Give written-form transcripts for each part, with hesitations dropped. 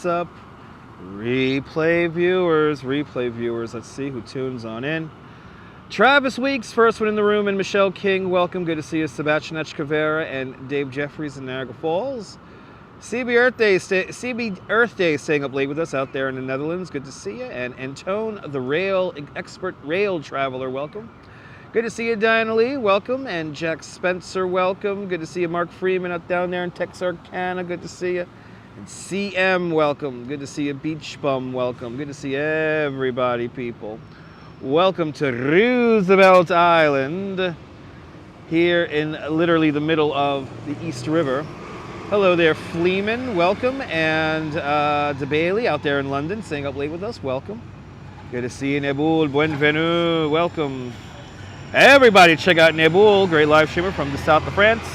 up? Replay viewers. Let's see who tunes on in. Travis Weeks, first one in the room, and Michelle King, welcome. Good to see you. Sebastian Cavera and Dave Jeffries in Niagara Falls. CB Earth Day staying up late with us out there in the Netherlands. Good to see you. And Antone, the expert rail traveler, welcome. Good to see you, Diana Lee, welcome. And Jack Spencer, welcome. Good to see you, Mark Freeman out down there in Texarkana. Good to see you. And CM, welcome. Good to see you, Beach Bum, welcome. Good to see everybody, people. Welcome to Roosevelt Island, here in literally the middle of the East River. Hello there, Fleeman, welcome. And DeBailey out there in London, staying up late with us, welcome. Good to see you, Neboul, bienvenue, welcome. Everybody check out Neboul, great live streamer from the south of France.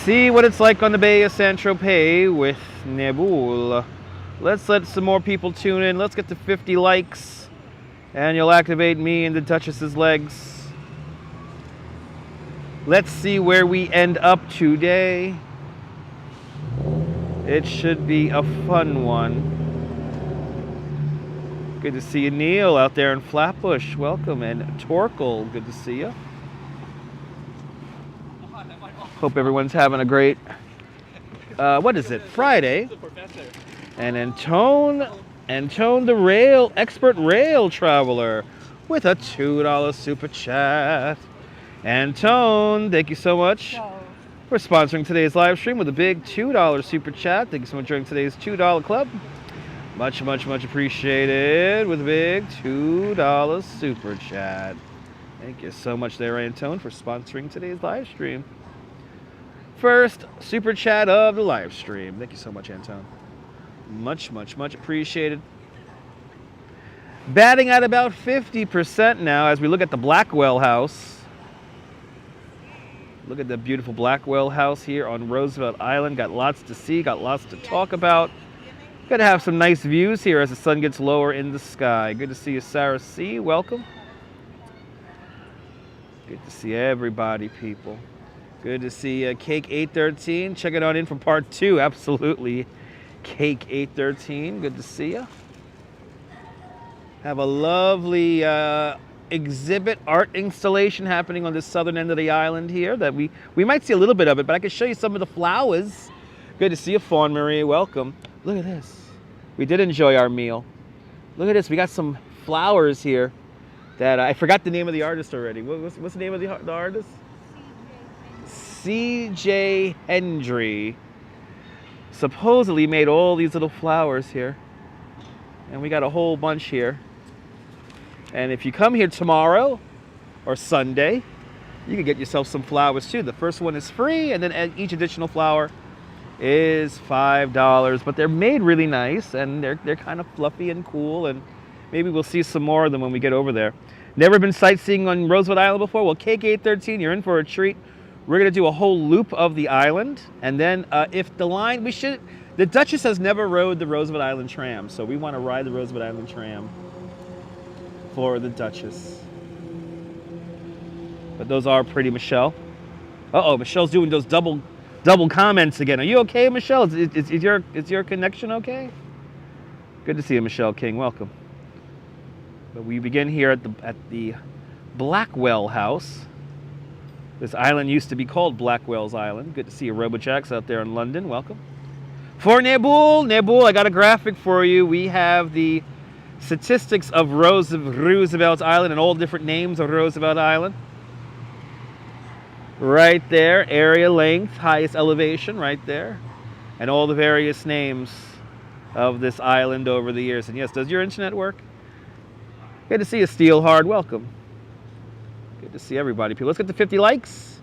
See what it's like on the Bay of Saint-Tropez with Neboul. Let's let some more people tune in. Let's get to 50 likes. And you'll activate me and the Duchess's legs. Let's see where we end up today. It should be a fun one. Good to see you, Neil, out there in Flatbush. Welcome. And Torkel, good to see you. Hope everyone's having a great, what is it, Friday. And Antone the expert rail traveler with a $2 super chat. Antone, thank you so much for sponsoring today's live stream with a big $2 super chat. Thank you so much for joining today's $2 club. Much, much, much appreciated with a big $2 super chat. Thank you so much there, Antone, for sponsoring today's live stream. First super chat of the live stream. Thank you so much, Antone. Much, much, much appreciated. Batting at about 50% now as we look at the Blackwell House. Look at the beautiful Blackwell House here on Roosevelt Island. Got lots to see, got lots to talk about. Got to have some nice views here as the sun gets lower in the sky. Good to see you, Sarah C. Welcome. Good to see everybody, people. Good to see Cake 813. Check it on in for part 2. Absolutely. Cake 813, good to see you. Have a lovely exhibit art installation happening on the southern end of the island here that we might see a little bit of it, but I can show you some of the flowers. Good to see you, Fawn Marie, welcome. Look at this. We did enjoy our meal. Look at this, we got some flowers here that I forgot the name of the artist already. What's the name of the artist? C.J. Hendry. Supposedly made all these little flowers here. And we got a whole bunch here. And if you come here tomorrow or Sunday, you can get yourself some flowers too. The first one is free, and then each additional flower is $5. But they're made really nice, and they're kind of fluffy and cool, and maybe we'll see some more of them when we get over there. Never been sightseeing on Roosevelt Island before? Well, Cake 813, you're in for a treat. We're going to do a whole loop of the island, and then if the line, the Duchess has never rode the Roosevelt Island tram, so we want to ride the Roosevelt Island tram for the Duchess. But those are pretty, Michelle. Uh-oh, Michelle's doing those double comments again. Are you okay, Michelle? Is your connection okay? Good to see you, Michelle King. Welcome. But we begin here at the Blackwell House. This island used to be called Blackwell's Island. Good to see you, RoboJax, out there in London. Welcome. For Neboul, I got a graphic for you. We have the statistics of Roosevelt Island and all different names of Roosevelt Island. Right there, area length, highest elevation, right there. And all the various names of this island over the years. And yes, does your internet work? Good to see you, Steelhard. Welcome. Good to see everybody. People, let's get to 50 likes.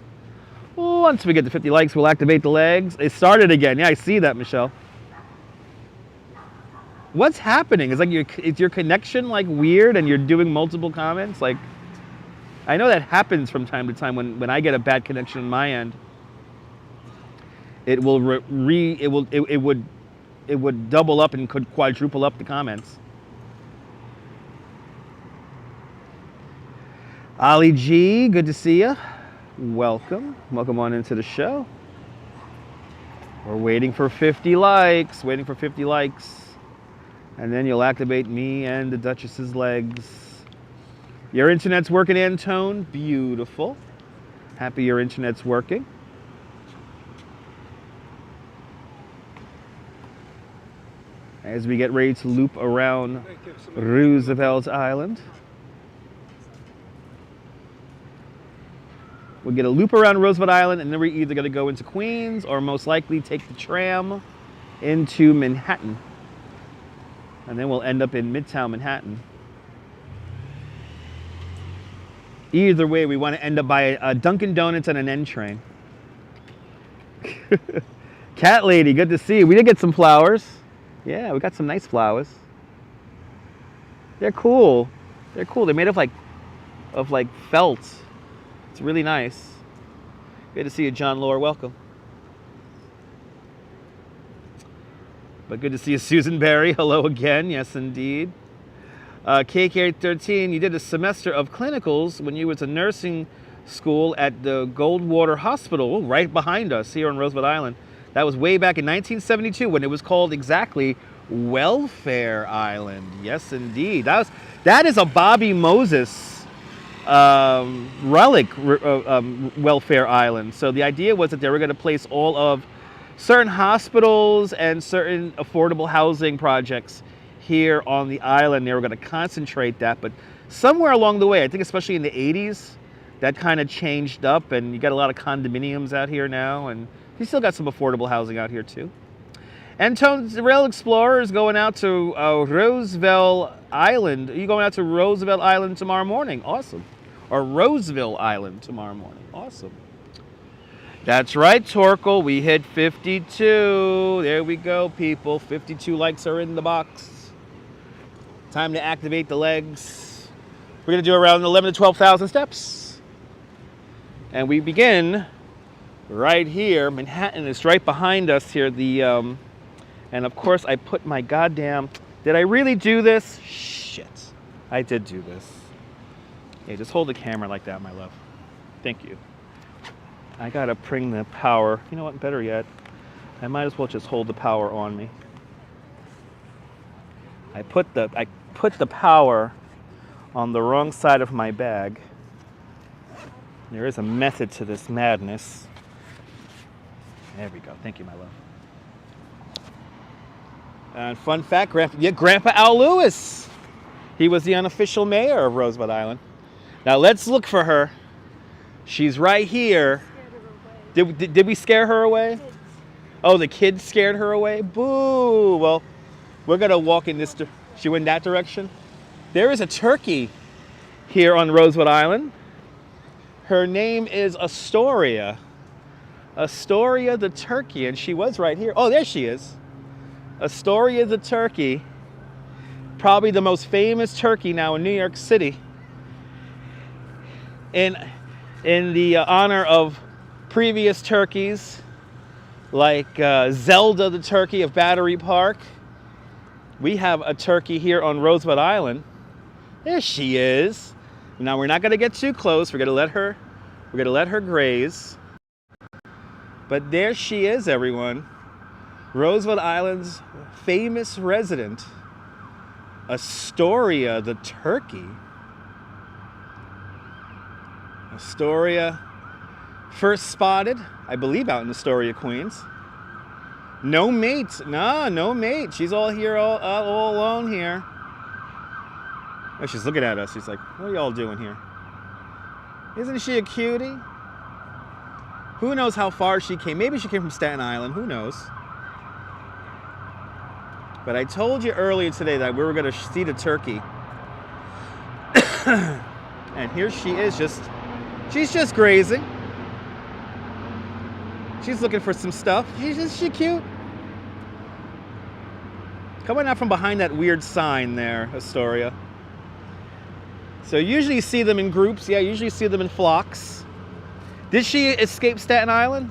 Once we get to 50 likes, we'll activate the legs. It started again. Yeah, I see that, Michelle. What's happening? Is your connection like weird and you're doing multiple comments? Like, I know that happens from time to time when I get a bad connection on my end. It would double up and could quadruple up the comments. Ali G, good to see you. Welcome. Welcome on into the show. We're waiting for 50 likes. Waiting for 50 likes. And then you'll activate me and the Duchess's legs. Your internet's working, Antone. Beautiful. Happy your internet's working. As we get ready to loop around Roosevelt Island. We'll get a loop around Roosevelt Island, and then we're either going to go into Queens or most likely take the tram into Manhattan. And then we'll end up in Midtown Manhattan. Either way, we want to end up by a Dunkin' Donuts and an N train. Cat lady, good to see you. We did get some flowers. Yeah, we got some nice flowers. They're cool. They're cool. They're made of like felt. It's really nice. Good to see you, John Lore. Welcome. But good to see you, Susan Berry. Hello again. Yes, indeed. KK13, you did a semester of clinicals when you was a nursing school at the Goldwater Hospital, right behind us here on Roosevelt Island. That was way back in 1972 when it was called exactly Welfare Island. Yes, indeed. That is a Bobby Moses relic, Welfare Island. So the idea was that they were going to place all of certain hospitals and certain affordable housing projects here on the island. They were going to concentrate that, but somewhere along the way, I think especially in the 80s, that kind of changed up, and you got a lot of condominiums out here now, and you still got some affordable housing out here too. And the Rail Explorer is going out to Roosevelt Island. Are you going out to Roosevelt Island tomorrow morning? Awesome. Or Roseville Island tomorrow morning. Awesome. That's right, Torkel. We hit 52. There we go, people. 52 likes are in the box. Time to activate the legs. We're going to do around 11 to 12,000 steps. And we begin right here. Manhattan is right behind us here. And of course, I put my goddamn... Did I really do this? Shit. I did do this. Hey, just hold the camera like that, my love. Thank you. I got to bring the power. You know what? Better yet, I might as well just hold the power on me. I put the power on the wrong side of my bag. There is a method to this madness. There we go. Thank you, my love. And fun fact, Grandpa Al Lewis. He was the unofficial mayor of Roosevelt Island. Now let's look for her. She's right here. Did we scare her away? Oh, the kids scared her away? Boo! Well, we're going to walk in this... She went that direction? There is a turkey here on Roosevelt Island. Her name is Astoria. Astoria the turkey, and she was right here. Oh, there she is. Astoria the turkey. Probably the most famous turkey now in New York City. In the honor of previous turkeys, like Zelda the turkey of Battery Park. We have a turkey here on Roosevelt Island. There she is. Now we're not going to get too close. We're going to let her graze. But there she is, everyone. Roosevelt Island's famous resident, Astoria the turkey. Astoria, first spotted, I believe, out in Astoria, Queens. No mate. No mate. She's all here, all alone here. Oh, she's looking at us. She's like, what are y'all doing here? Isn't she a cutie? Who knows how far she came? Maybe she came from Staten Island. Who knows? But I told you earlier today that we were going to see the turkey. And here she is, she's just grazing. She's looking for some stuff. Is she cute? Come on out from behind that weird sign there, Astoria. So usually you see them in groups. Yeah, usually you see them in flocks. Did she escape Staten Island?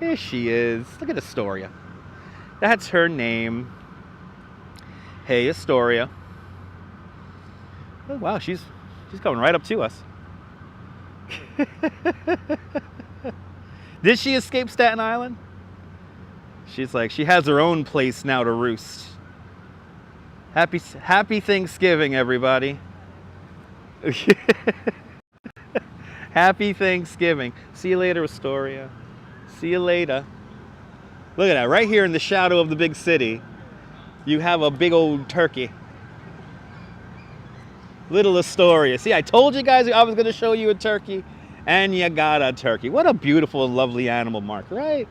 Here she is. Look at Astoria. That's her name. Hey, Astoria. Oh, wow, she's coming right up to us. Did she escape Staten Island? She's like, she has her own place now to roost. Happy Thanksgiving, everybody. Happy Thanksgiving. See you later, Astoria. See you later. Look at that, right here in the shadow of the big city, you have a big old turkey. Little Astoria. See, I told you guys I was going to show you a turkey, and you got a turkey. What a beautiful and lovely animal, Mark, right?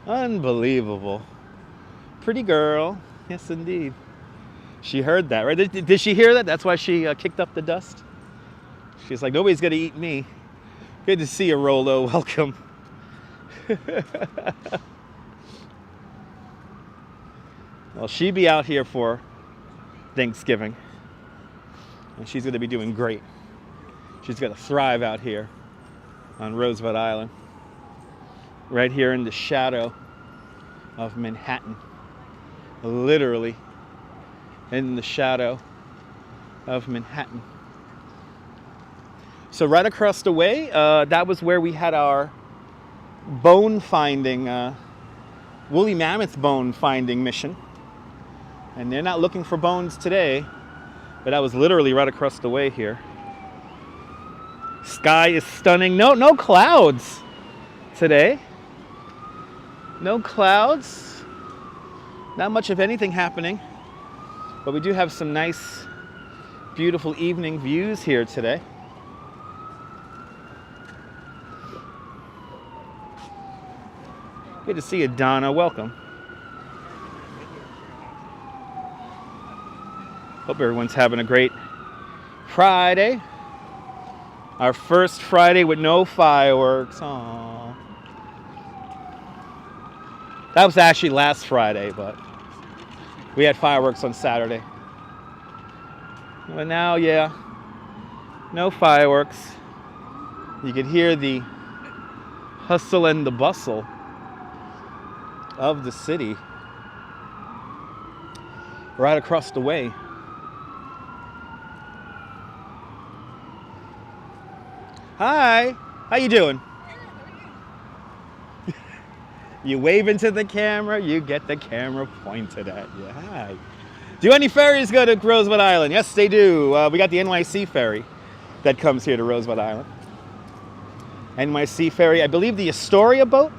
Unbelievable. Pretty girl. Yes, indeed. She heard that, right? Did she hear that? That's why she kicked up the dust. She's like, nobody's going to eat me. Good to see you, Rolo. Welcome. Well, she'll be out here for Thanksgiving. And she's going to be doing great. She's going to thrive out here on Roosevelt Island. Right here in the shadow of Manhattan. Literally in the shadow of Manhattan. So right across the way, that was where we had our bone finding, woolly mammoth bone finding mission. And they're not looking for bones today, but that was literally right across the way here. Sky is stunning. No clouds today. No clouds. Not much of anything happening. But we do have some nice, beautiful evening views here today. Good to see you, Donna. Welcome. Hope everyone's having a great Friday. Our first Friday with no fireworks. Aww. That was actually last Friday, but we had fireworks on Saturday. But now, yeah, no fireworks. You could hear the hustle and the bustle of the city right across the way. Hi, how you doing? You wave into the camera, you get the camera pointed at you. Hi. Do any ferries go to Roosevelt Island? Yes, they do. We got the NYC ferry that comes here to Roosevelt Island. NYC ferry, I believe the Astoria boat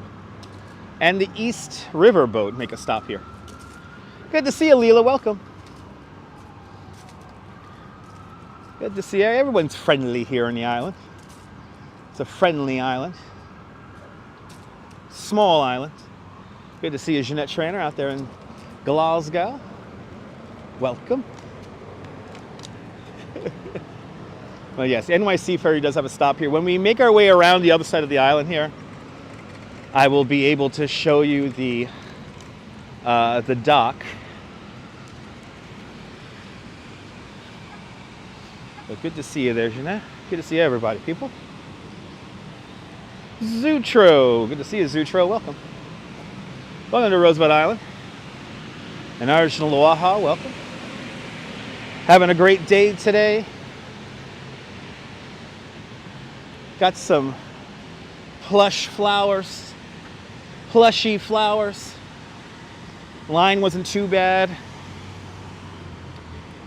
and the East River boat make a stop here. Good to see you, Leela. Welcome. Good to see you. Everyone's friendly here on the island. It's a friendly island. Small island. Good to see you, Jeanette Trainer, out there in Glasgow. Welcome. Well, yes, NYC ferry does have a stop here. When we make our way around the other side of the island here, I will be able to show you the dock. But good to see you there, Jeanette. Good to see everybody, people. Zoutro. Good to see you, Zoutro. Welcome. Welcome to Roosevelt Island. And Arjun Luaha, welcome. Having a great day today. Got some plush flowers. Plushy flowers. Line wasn't too bad.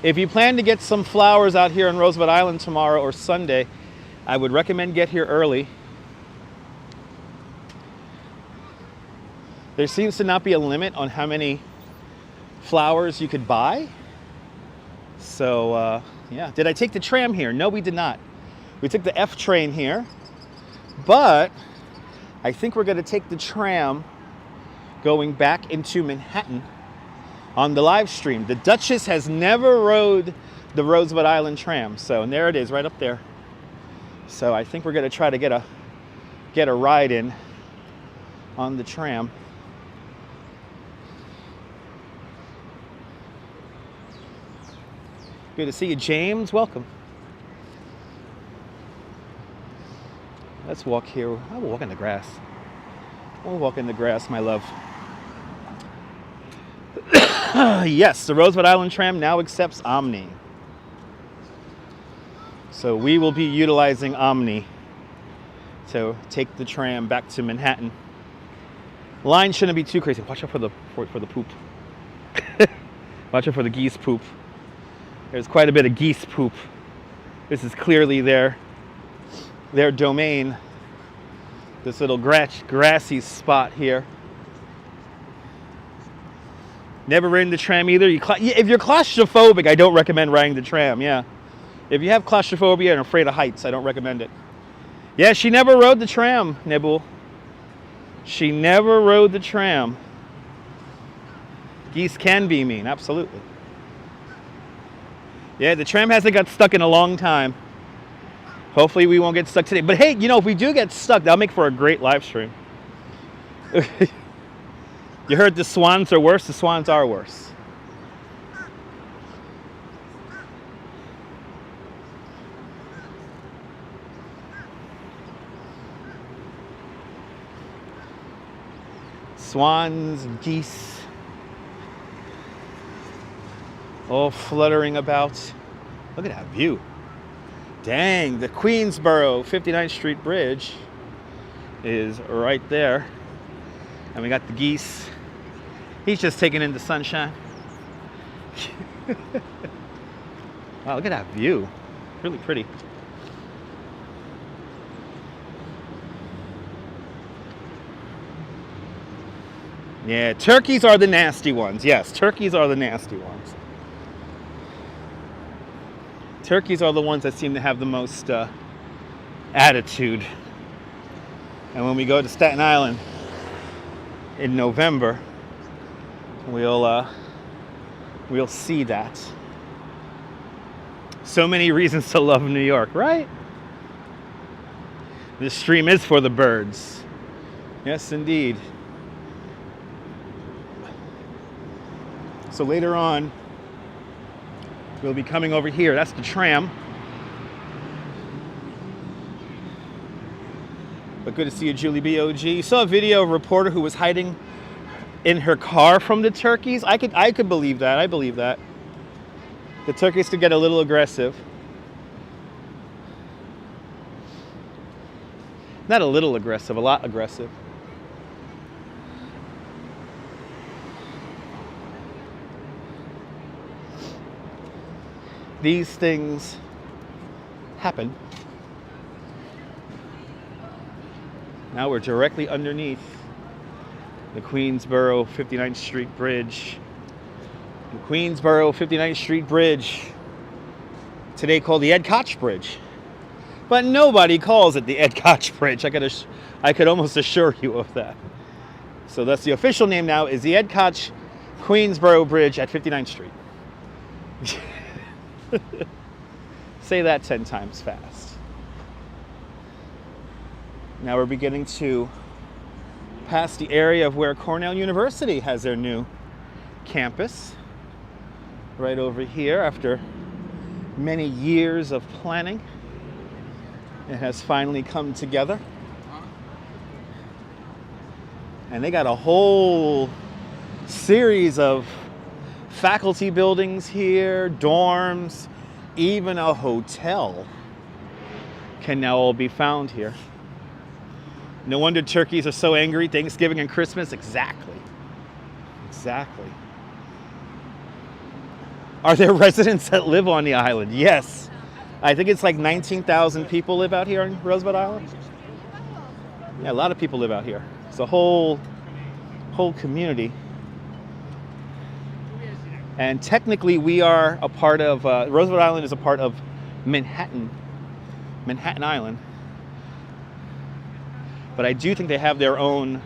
If you plan to get some flowers out here on Roosevelt Island tomorrow or Sunday, I would recommend get here early. There seems to not be a limit on how many flowers you could buy. So, yeah. Did I take the tram here? No, we did not. We took the F train here. But I think we're going to take the tram going back into Manhattan on the live stream. The Duchess has never rode the Roosevelt Island tram. So, and there it is, right up there. So I think we're going to try to get a ride in on the tram. Good to see you, James. Welcome. Let's walk here. I will walk in the grass. I'll walk in the grass, my love. Yes, the Roosevelt Island tram now accepts Omni. So we will be utilizing Omni to take the tram back to Manhattan. Line shouldn't be too crazy. Watch out for the poop. Watch out for the geese poop. There's quite a bit of geese poop. This is clearly their domain. This little grassy spot here. Never ridden the tram either. If you're claustrophobic, I don't recommend riding the tram. Yeah. If you have claustrophobia and are afraid of heights, I don't recommend it. Yeah, she never rode the tram, Nibble. She never rode the tram. Geese can be mean, absolutely. Yeah, the tram hasn't got stuck in a long time. Hopefully we won't get stuck today. But hey, you know, if we do get stuck, that'll make for a great live stream. You heard the swans are worse? The swans are worse. Swans and geese all fluttering about. Look at that view. Dang, the Queensboro 59th Street Bridge is right there. And we got the geese. He's just taking in the sunshine. Wow, look at that view. Really pretty. Yeah, turkeys are the nasty ones. Yes, turkeys are the nasty ones. Turkeys are the ones that seem to have the most attitude. And when we go to Staten Island in November, we'll see that. So many reasons to love New York, right? This stream is for the birds. Yes, indeed. So later on, we'll be coming over here. That's the tram. But good to see you, Julie BOG. You saw a video of a reporter who was hiding in her car from the turkeys. I could believe that. I believe that. The turkeys could get a little aggressive. Not a little aggressive, a lot aggressive. These things happen. Now we're directly underneath the Queensboro 59th Street Bridge. The Queensboro 59th Street Bridge, today called the Ed Koch Bridge. But nobody calls it the Ed Koch Bridge. I could almost assure you of that. So that's the official name now, is the Ed Koch Queensboro Bridge at 59th Street. Say that 10 times fast. Now we're beginning to pass the area of where Cornell University has their new campus. Right over here, after many years of planning, it has finally come together. And they got a whole series of faculty buildings here, dorms, even a hotel can now all be found here. No wonder turkeys are so angry. Thanksgiving and Christmas, exactly. Exactly. Are there residents that live on the island? Yes. I think it's like 19,000 people live out here on Roosevelt Island. Yeah, a lot of people live out here. It's a whole community. And technically we are a part of, Roosevelt Island is a part of Manhattan Island. But I do think they have their own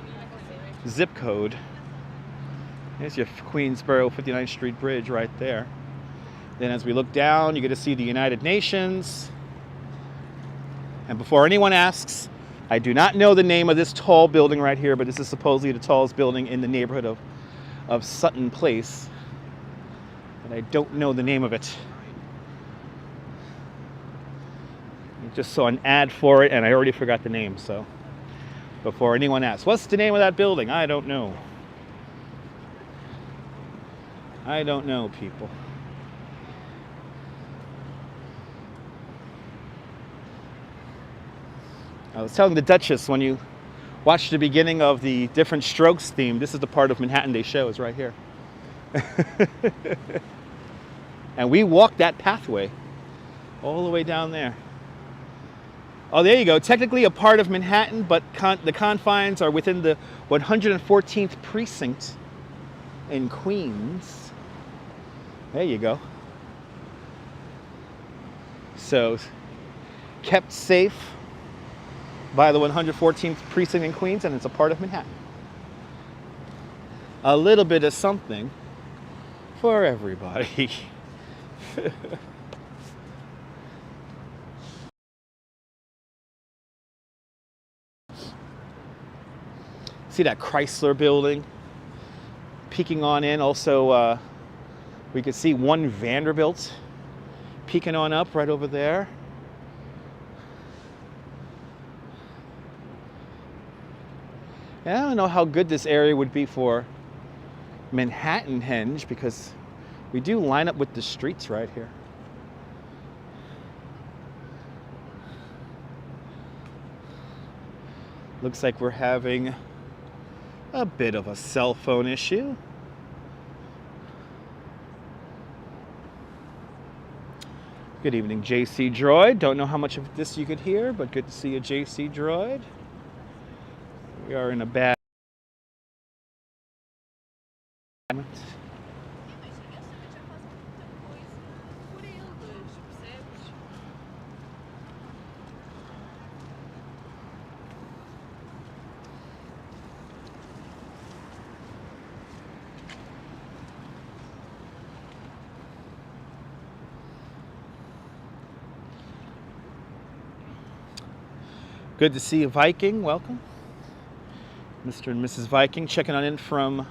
zip code. There's your Queensboro 59th Street Bridge right there. Then as we look down, you get to see the United Nations. And before anyone asks, I do not know the name of this tall building right here, but this is supposedly the tallest building in the neighborhood of Sutton Place. And I don't know the name of it. I just saw an ad for it and I already forgot the name, so before anyone asks, what's the name of that building? I don't know. I don't know, people. I was telling the Duchess, when you watch the beginning of the Different Strokes theme, this is the part of Manhattan they show, is right here. And we walked that pathway all the way down there. Oh, there you go. Technically a part of Manhattan, but the confines are within the 114th precinct in Queens. There you go. So, kept safe by the 114th precinct in Queens, and it's a part of Manhattan. A little bit of something for everybody. See that Chrysler building peeking on in. Also, we could see one Vanderbilt peeking on up right over there. And I don't know how good this area would be for Manhattan Henge, because we do line up with the streets right here. Looks like we're having a bit of a cell phone issue. Good evening, JC Droid. Don't know how much of this you could hear, but good to see you, JC Droid. We are in a bad moment. Good to see you, Viking. Welcome. Mr. and Mrs. Viking checking on in from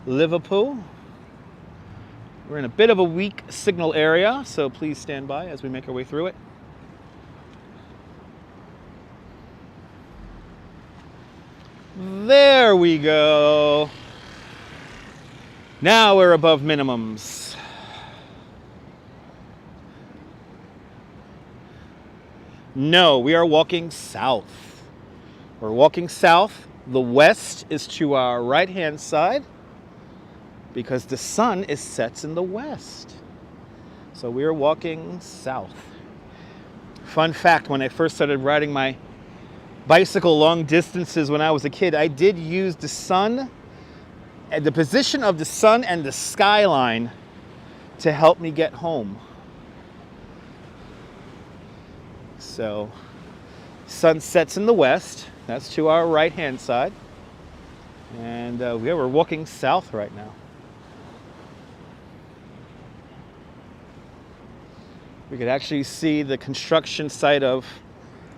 Liverpool. We're in a bit of a weak signal area, so please stand by as we make our way through it. There we go. Now we're above minimums. No, we are walking south. We're walking south. The west is to our right-hand side because the sun is set in the west. So we are walking south. Fun fact, when I first started riding my bicycle long distances when I was a kid, I did use the sun, the position of the sun and the skyline to help me get home. So, sun sets in the west. That's to our right-hand side. And we're walking south right now. We could actually see the construction site of,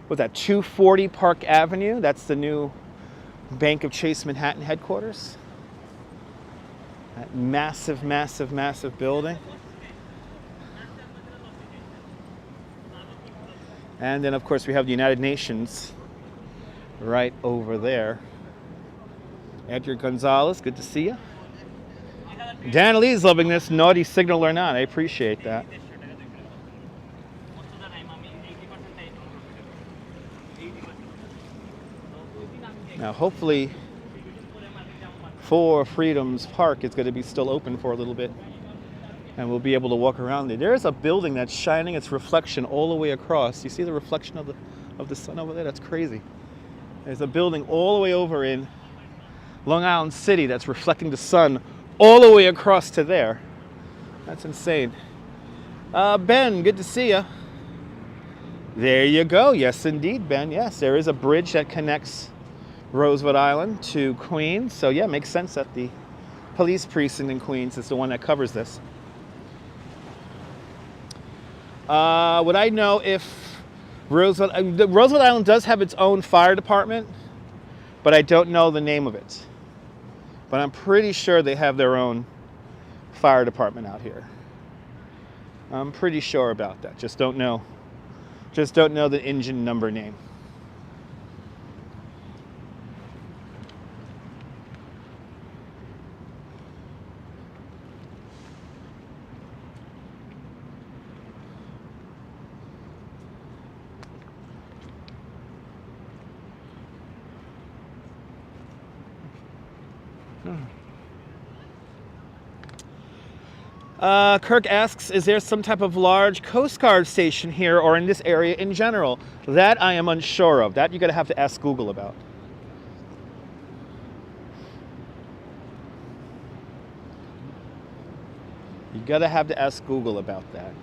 what's that, 240 Park Avenue. That's the new Bank of Chase Manhattan headquarters. That massive, massive, massive building. And then, of course, we have the United Nations right over there. Edgar Gonzalez, good to see you. Dan Lee's loving this naughty signal or not. I appreciate that. Now, hopefully, FOR Freedoms Park is going to be still open for a little bit, and we'll be able to walk around there. There's a building that's shining its reflection all the way across. You see the reflection of the sun over there? That's crazy. There's a building all the way over in Long Island City that's reflecting the sun all the way across to there. That's insane. Ben, good to see you. There you go. Yes, indeed, Ben. Yes, there is a bridge that connects Roosevelt Island to Queens. So yeah, it makes sense that the police precinct in Queens is the one that covers this. Would I know if Roosevelt Island does have its own fire department, but I don't know the name of it. But I'm pretty sure they have their own fire department out here. I'm pretty sure about that. Just don't know the engine number name. Kirk asks, is there some type of large Coast Guard station here or in this area in general? That I am unsure of. That you're going to have to ask Google about. You gotta have to ask Google about that.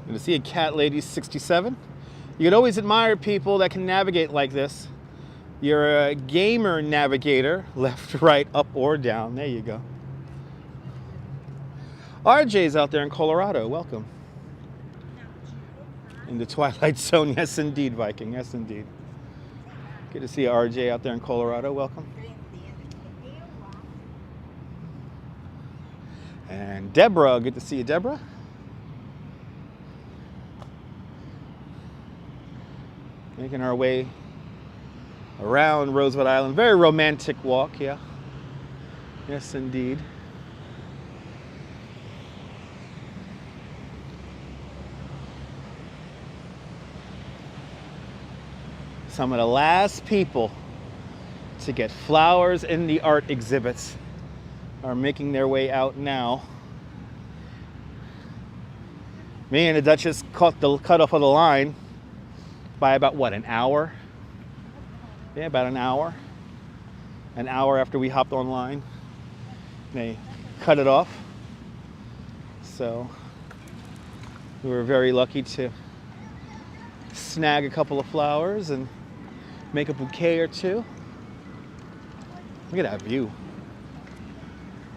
And to see a cat lady 67. You can always admire people that can navigate like this. You're a gamer navigator, left, right, up, or down. There you go. RJ's out there in Colorado. Welcome. In the Twilight Zone. Yes, indeed, Viking. Yes, indeed. Good to see RJ out there in Colorado. Welcome. And Deborah. Good to see you, Deborah. Making our way around Roosevelt Island. Very romantic walk, yeah. Yes, indeed. Some of the last people to get flowers in the art exhibits are making their way out now. Me and the Duchess caught the cutoff of the line by about, what, an hour? Yeah, about an hour. An hour after we hopped online. They cut it off. So we were very lucky to snag a couple of flowers and make a bouquet or two. Look at that view.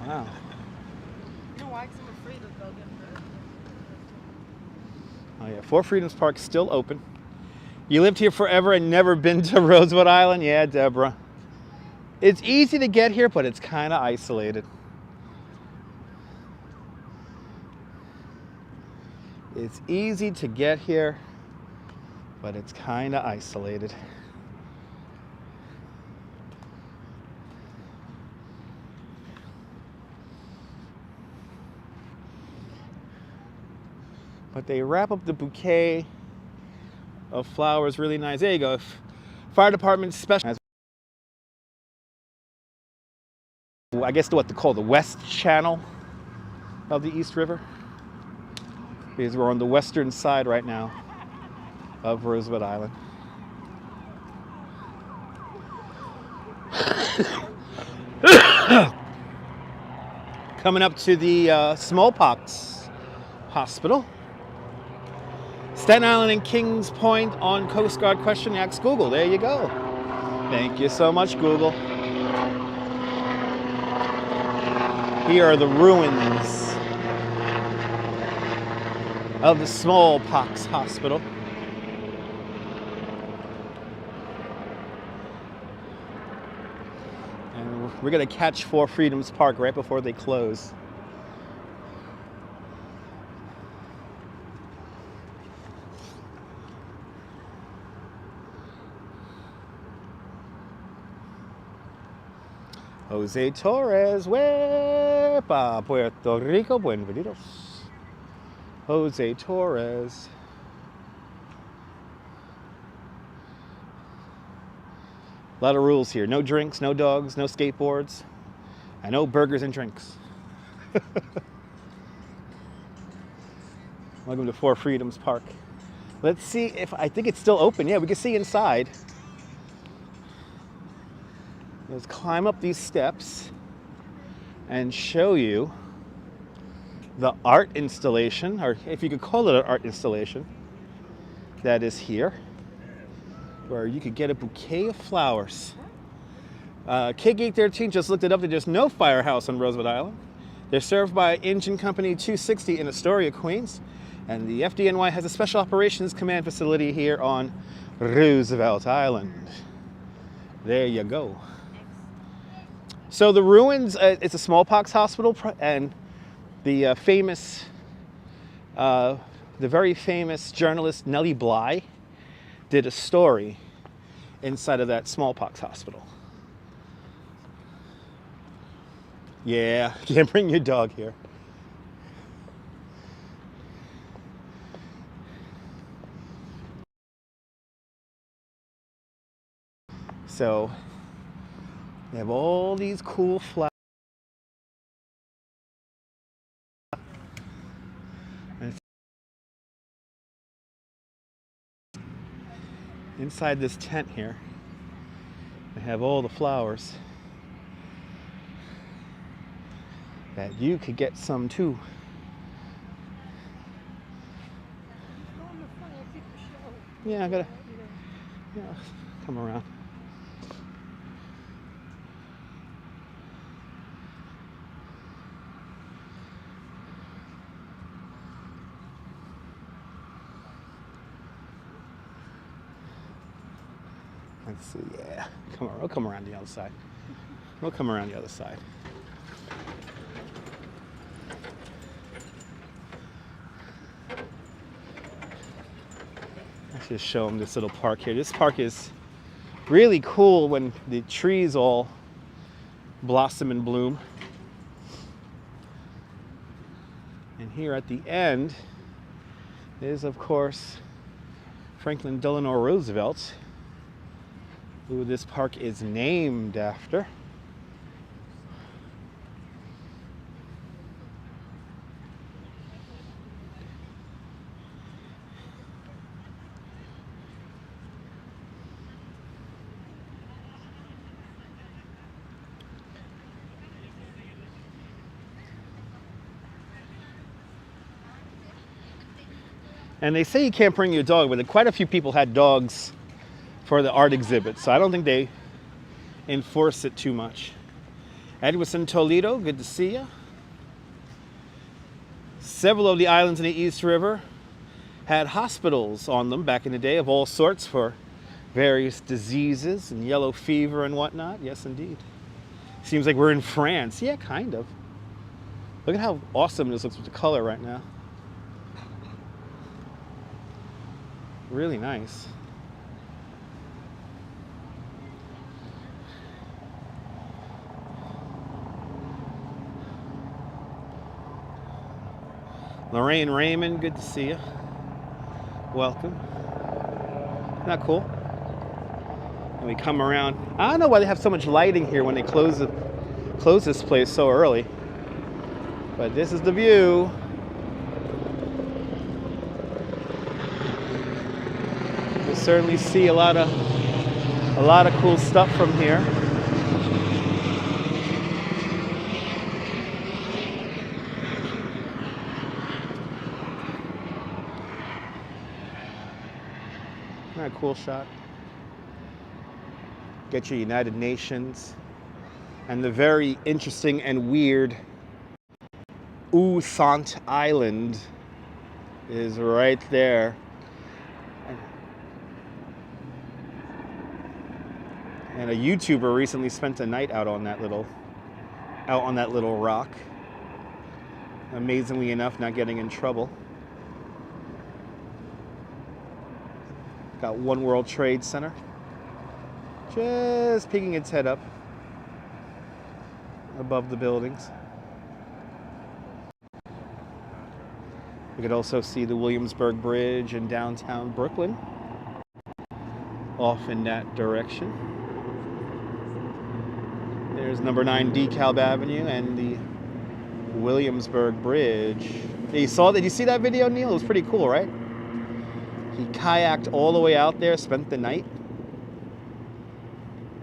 Wow. Oh yeah, Four Freedoms Park still open. You lived here forever and never been to Roosevelt Island? Yeah, Deborah. It's easy to get here, but it's kind of isolated. It's easy to get here, but it's kind of isolated. But they wrap up the bouquet of flowers really nice. There you go. Fire department special. I guess what they call the west channel of the East River, because we're on the western side right now of Roosevelt Island. Coming up to the smallpox hospital. Staten Island and Kings Point on Coast Guard question. Ask Google. There you go. Thank you so much, Google. Here are the ruins of the smallpox hospital. And we're going to catch Four Freedoms Park right before they close. Jose Torres, Huepa, Puerto Rico, buenvenidos. Jose Torres. A lot of rules here. No drinks, no dogs, no skateboards, and no burgers and drinks. Welcome to Four Freedoms Park. Let's see if, I think it's still open. Yeah, we can see inside. Let's climb up these steps and show you the art installation, or if you could call it an art installation, that is here, where you could get a bouquet of flowers. K-Gate13 just looked it up. There's no firehouse on Roosevelt Island. They're served by Engine Company 260 in Astoria, Queens, and the FDNY has a Special Operations Command facility here on Roosevelt Island. There you go. So the ruins, it's a smallpox hospital, and the very famous journalist Nellie Bly did a story inside of that smallpox hospital. Yeah, can't bring your dog here. So they have all these cool flowers. Inside this tent here, they have all the flowers that you could get some too. Yeah, I gotta, yeah, come around. Let's see, yeah, come on, we'll come around the other side. We'll come around the other side. Let's just show them this little park here. This park is really cool when the trees all blossom and bloom. And here at the end is, of course, Franklin Delano Roosevelt, who this park is named after. And they say you can't bring your dog, but quite a few people had dogs for the art exhibit, so I don't think they enforce it too much. Edwison, Toledo, good to see you. Several of the islands in the East River had hospitals on them back in the day of all sorts for various diseases and yellow fever and whatnot. Yes, indeed. Seems like we're in France. Yeah, kind of. Look at how awesome this looks with the color right now. Really nice. Lorraine Raymond, good to see you. Welcome. Isn't that cool? And we come around. I don't know why they have so much lighting here when they close this place so early. But this is the view. You'll certainly see a lot of cool stuff from here. Isn't that a cool shot? Get your United Nations and the very interesting and weird Roosevelt Island is right there. And a YouTuber recently spent a night out on that little rock. Amazingly enough, not getting in trouble. Got One World Trade Center just peeking its head up above the buildings. You could also see the Williamsburg Bridge in downtown Brooklyn, off in that direction. There's number 9 DeKalb Avenue and the Williamsburg Bridge. Did you see that video, Neil? It was pretty cool, right? He kayaked all the way out there, spent the night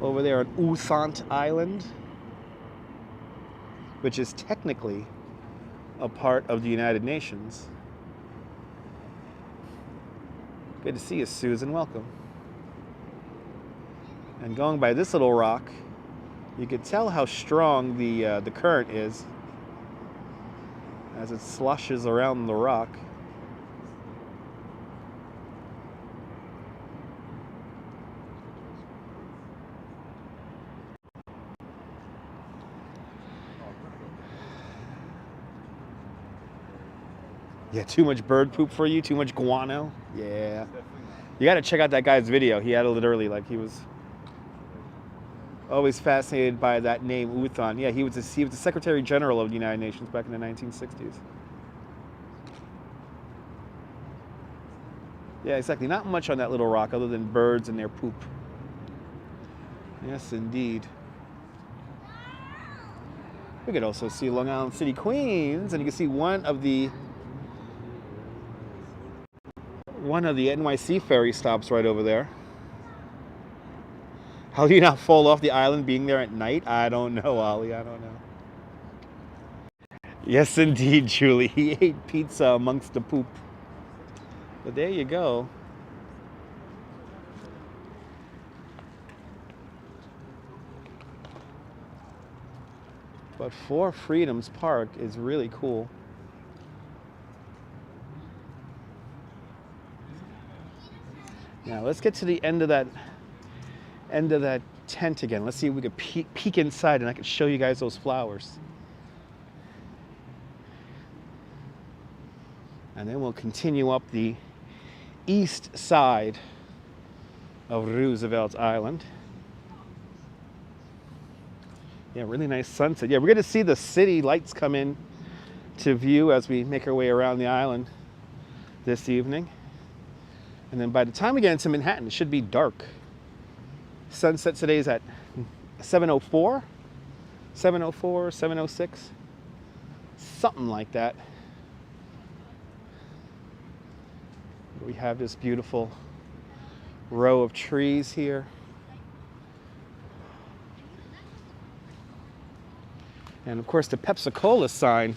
over there on Roosevelt Island, which is technically a part of the United Nations. Good to see you, Susan. Welcome. And going by this little rock, you could tell how strong the current is as it sloshes around the rock. Yeah, too much bird poop for you? Too much guano? Yeah. You got to check out that guy's video. He had it literally like he was Always fascinated by that name, Uthon. Yeah, he was the Secretary General of the United Nations back in the 1960s. Yeah, exactly. Not much on that little rock other than birds and their poop. Yes, indeed. We could also see Long Island City, Queens, and you can see one of the NYC ferry stops right over there. How do you not fall off the island being there at night? I don't know, Ollie. I don't know. Yes, indeed, Julie. He ate pizza amongst the poop. But there you go. But FOR Freedoms Park is really cool. Now let's get to the end of that tent again. Let's see if we could peek inside and I can show you guys those flowers. And then we'll continue up the east side of Roosevelt Island. Yeah, really nice sunset. Yeah, we're going to see the city lights come in to view as we make our way around the island this evening. And then by the time we get into Manhattan, it should be dark. Sunset today is at 7:04, 7:04, 7:06, something like that. We have this beautiful row of trees here. And of course the Pepsi-Cola sign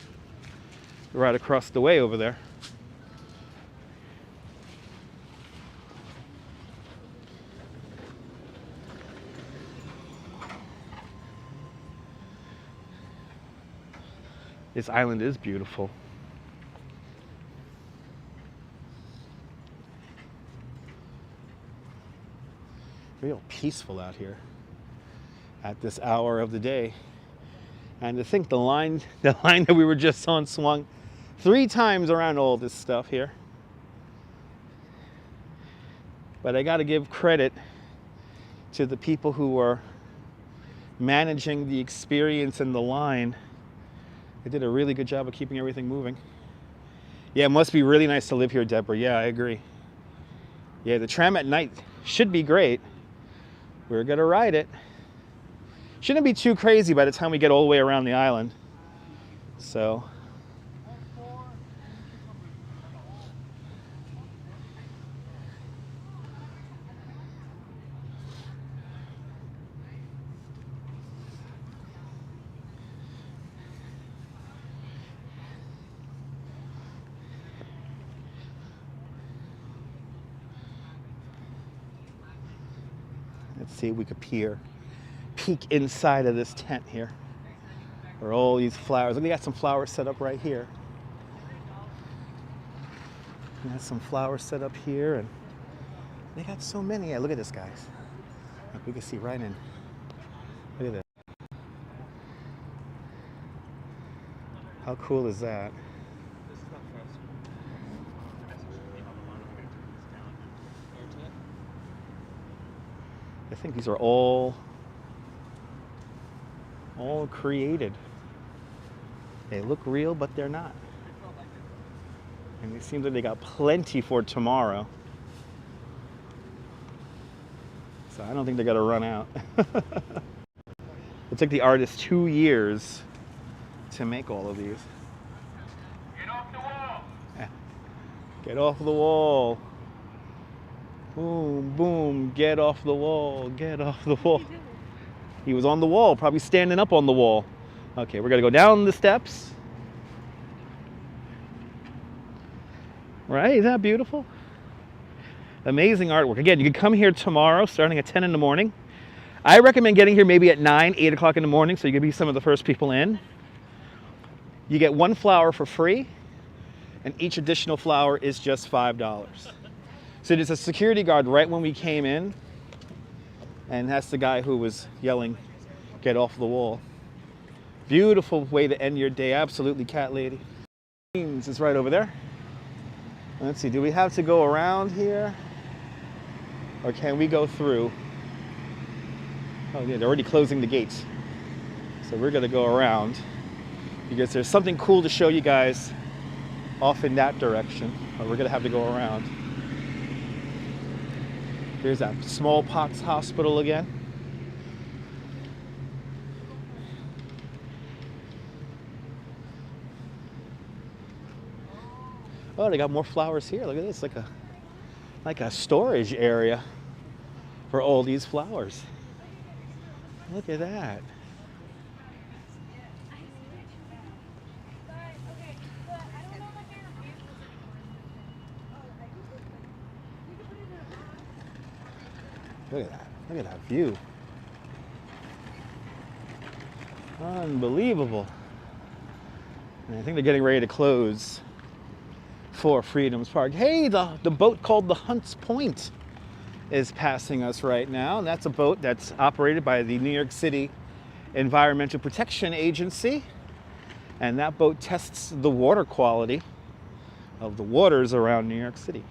right across the way over there. This island is beautiful. Real peaceful out here at this hour of the day. And to think the line that we were just on swung 3 times around all this stuff here. But I got to give credit to the people who are managing the experience and the line. They did a really good job of keeping everything moving. Yeah, it must be really nice to live here, Deborah. Yeah, I agree. Yeah, the tram at night should be great. We're going to ride it. Shouldn't be too crazy by the time we get all the way around the island. So. Let's see if we could peek inside of this tent here. Where all these flowers. Look, they got some flowers set up right here. They got some flowers set up here, and they got so many. Yeah, look at this, guys. Look, we can see right in. Look at that. How cool is that? I think these are all created. They look real, but they're not. And it seems like they got plenty for tomorrow. So I don't think they're gonna run out. It took the artist 2 years to make all of these. Get off the wall! Yeah. Get off the wall. Boom, boom, get off the wall, get off the wall. He was on the wall, probably standing up on the wall. Okay, we're gonna go down the steps. Right, isn't that beautiful? Amazing artwork. Again, you can come here tomorrow starting at 10 in the morning. I recommend getting here maybe at 9, 8 o'clock in the morning so you can be some of the first people in. You get 1 flower for free, and each additional flower is just $5. So there's a security guard right when we came in, and that's the guy who was yelling, "Get off the wall." Beautiful way to end your day, absolutely, cat lady. It's right over there. Let's see, do we have to go around here? Or can we go through? Oh yeah, they're already closing the gates. So we're gonna go around because there's something cool to show you guys off in that direction. But we're gonna have to go around. Here's that smallpox hospital again. Oh, they got more flowers here. Look at this, like a storage area for all these flowers. Look at that. Look at that. Look at that view. Unbelievable. And I think they're getting ready to close FOR Freedoms Park. Hey, the boat called the Hunts Point is passing us right now. And that's a boat that's operated by the New York City Environmental Protection Agency. And that boat tests the water quality of the waters around New York City.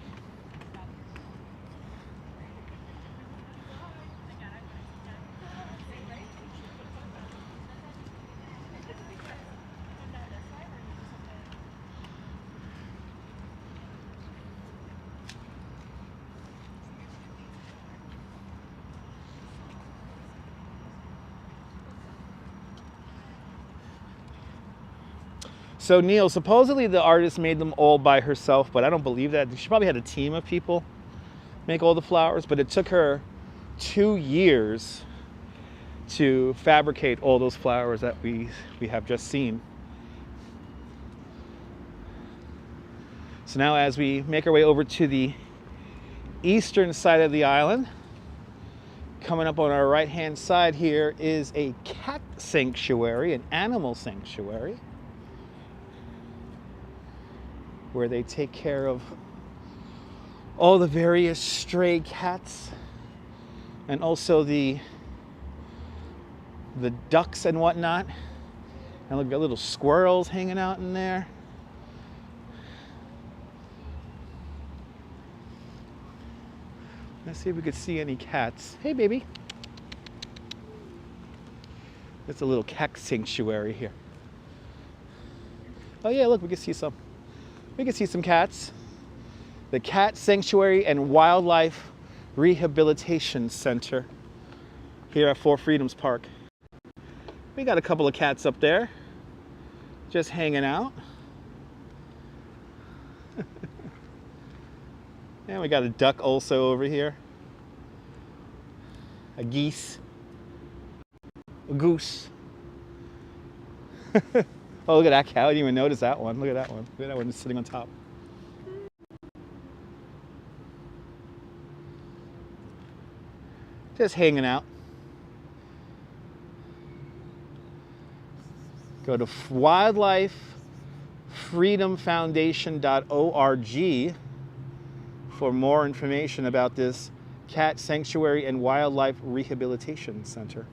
So Neil, supposedly the artist made them all by herself, but I don't believe that. She probably had a team of people make all the flowers, but it took her 2 years to fabricate all those flowers that we have just seen. So now as we make our way over to the eastern side of the island, coming up on our right-hand side here is a cat sanctuary, an animal sanctuary, where they take care of all the various stray cats and also the ducks and whatnot. And look, got little squirrels hanging out in there. Let's see if we could see any cats. Hey, baby. It's a little cat sanctuary here. Oh yeah, look, we can see some. We can see some cats. The Cat Sanctuary and Wildlife Rehabilitation Center here at FOR Freedoms Park. We got a couple of cats up there just hanging out. And we got a duck also over here. A geese. A goose. Oh, look at that cow. I didn't even notice that one. Look at that one. Look at that one sitting on top. Just hanging out. Go to wildlifefreedomfoundation.org for more information about this Cat Sanctuary and Wildlife Rehabilitation Center.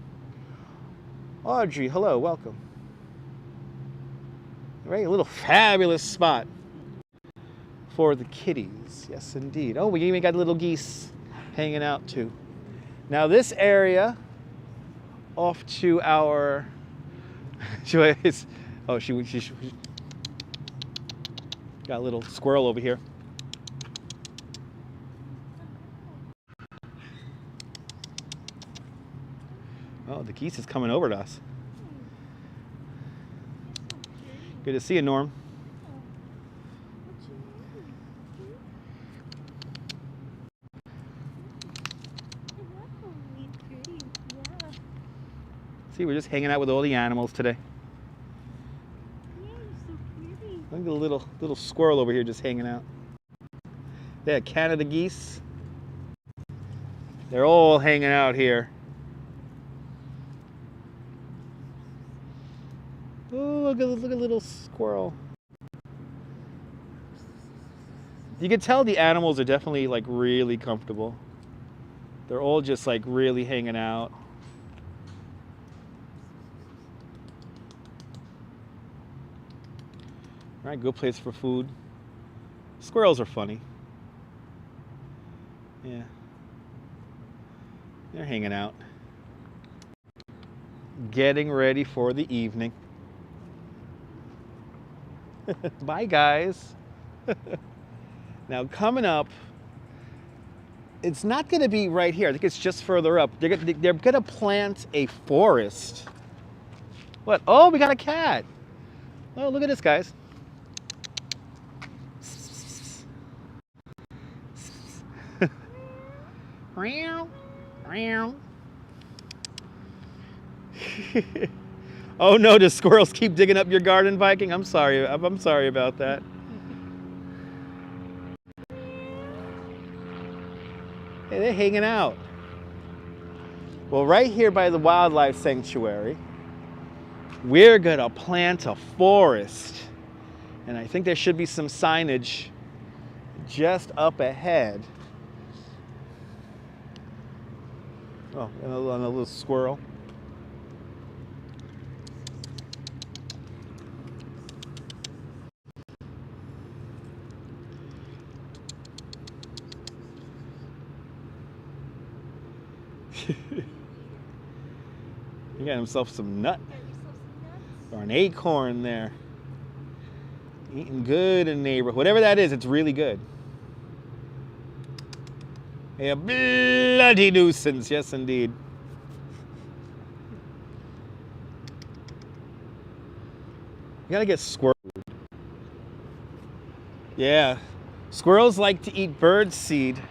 Audrey, hello, welcome. Right, a little fabulous spot for the kitties. Yes, indeed. Oh, we even got little geese hanging out too. Now this area off to our she got a little squirrel over here. Oh, the geese is coming over to us. Good to see you, Norm. See, we're just hanging out with all the animals today. Yeah, you're so pretty. Look at the little squirrel over here just hanging out. Yeah, Canada geese. They're all hanging out here. Oh, look at little squirrel. You can tell the animals are definitely like really comfortable. They're all just like really hanging out. All right, good place for food. Squirrels are funny. Yeah. They're hanging out. getting ready for the evening. Bye, guys. Now, coming up, it's not going to be right here. I think it's just further up. They're going to plant a forest. What? Oh, we got a cat. Oh, look at this, guys. Oh no, the squirrels keep digging up your garden, Viking. I'm sorry about that. Hey, they're hanging out. Well, right here by the wildlife sanctuary, we're gonna plant a forest. And I think there should be some signage just up ahead. Oh, and a little squirrel. He got himself some nut or an acorn there. Eating good in the neighborhood. Whatever that is, it's really good. A bloody nuisance, yes indeed. You gotta get squirrel food. Yeah, squirrels like to eat bird seed.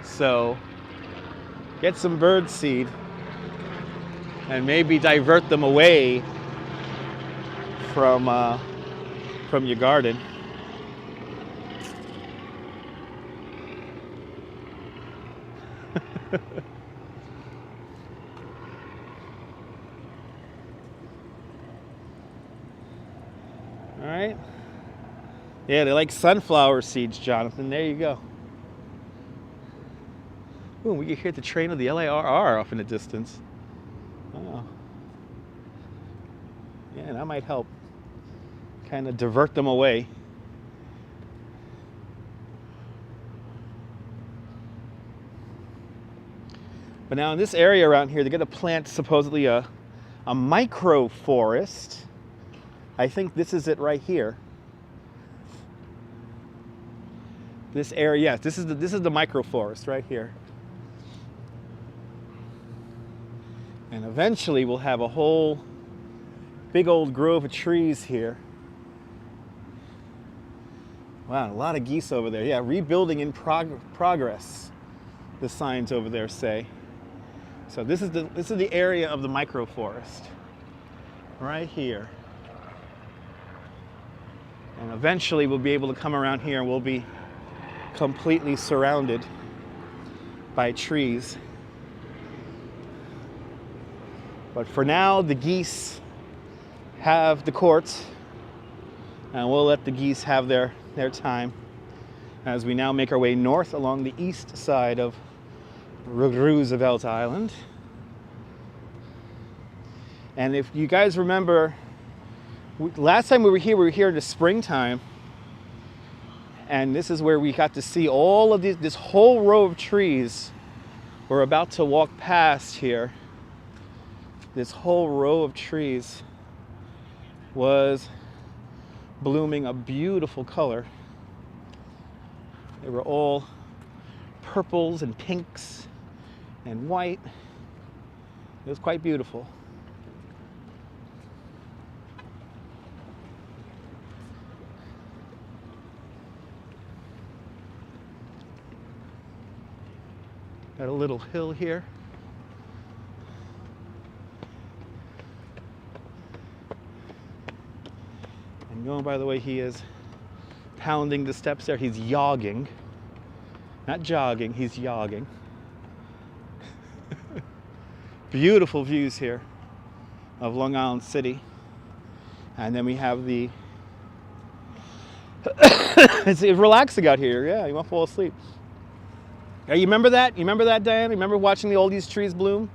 So, get some bird seed and maybe divert them away from your garden. All right. Yeah, they like sunflower seeds, Jonathan. There you go. Ooh, we can hear the train of the LIRR off in the distance. Oh. Yeah, that might help kind of divert them away. But now in this area around here, they're going to plant supposedly a micro forest. I think this is it right here. This area, yes, this is the micro forest right here. And eventually we'll have a whole big old grove of trees here. Wow, a lot of geese over there. Yeah, rebuilding in progress, the signs over there say. So this is the area of the micro forest, right here. And eventually we'll be able to come around here and we'll be completely surrounded by trees. But for now, the geese have the courts, and we'll let the geese have their time as we now make our way north along the east side of Roosevelt Island. And if you guys remember, last time we were here in the springtime, and this is where we got to see all of this whole row of trees. We're about to walk past here. This whole row of trees was blooming a beautiful color. They were all purples and pinks and white. It was quite beautiful. Got a little hill here. And going by the way he is pounding the steps there, he's yogging. Not jogging, he's yogging. Beautiful views here of Long Island City. And then we have the it's relaxing out here. Yeah, you want to fall asleep. Yeah, you remember that? You remember that, Diane? You remember watching all these trees bloom?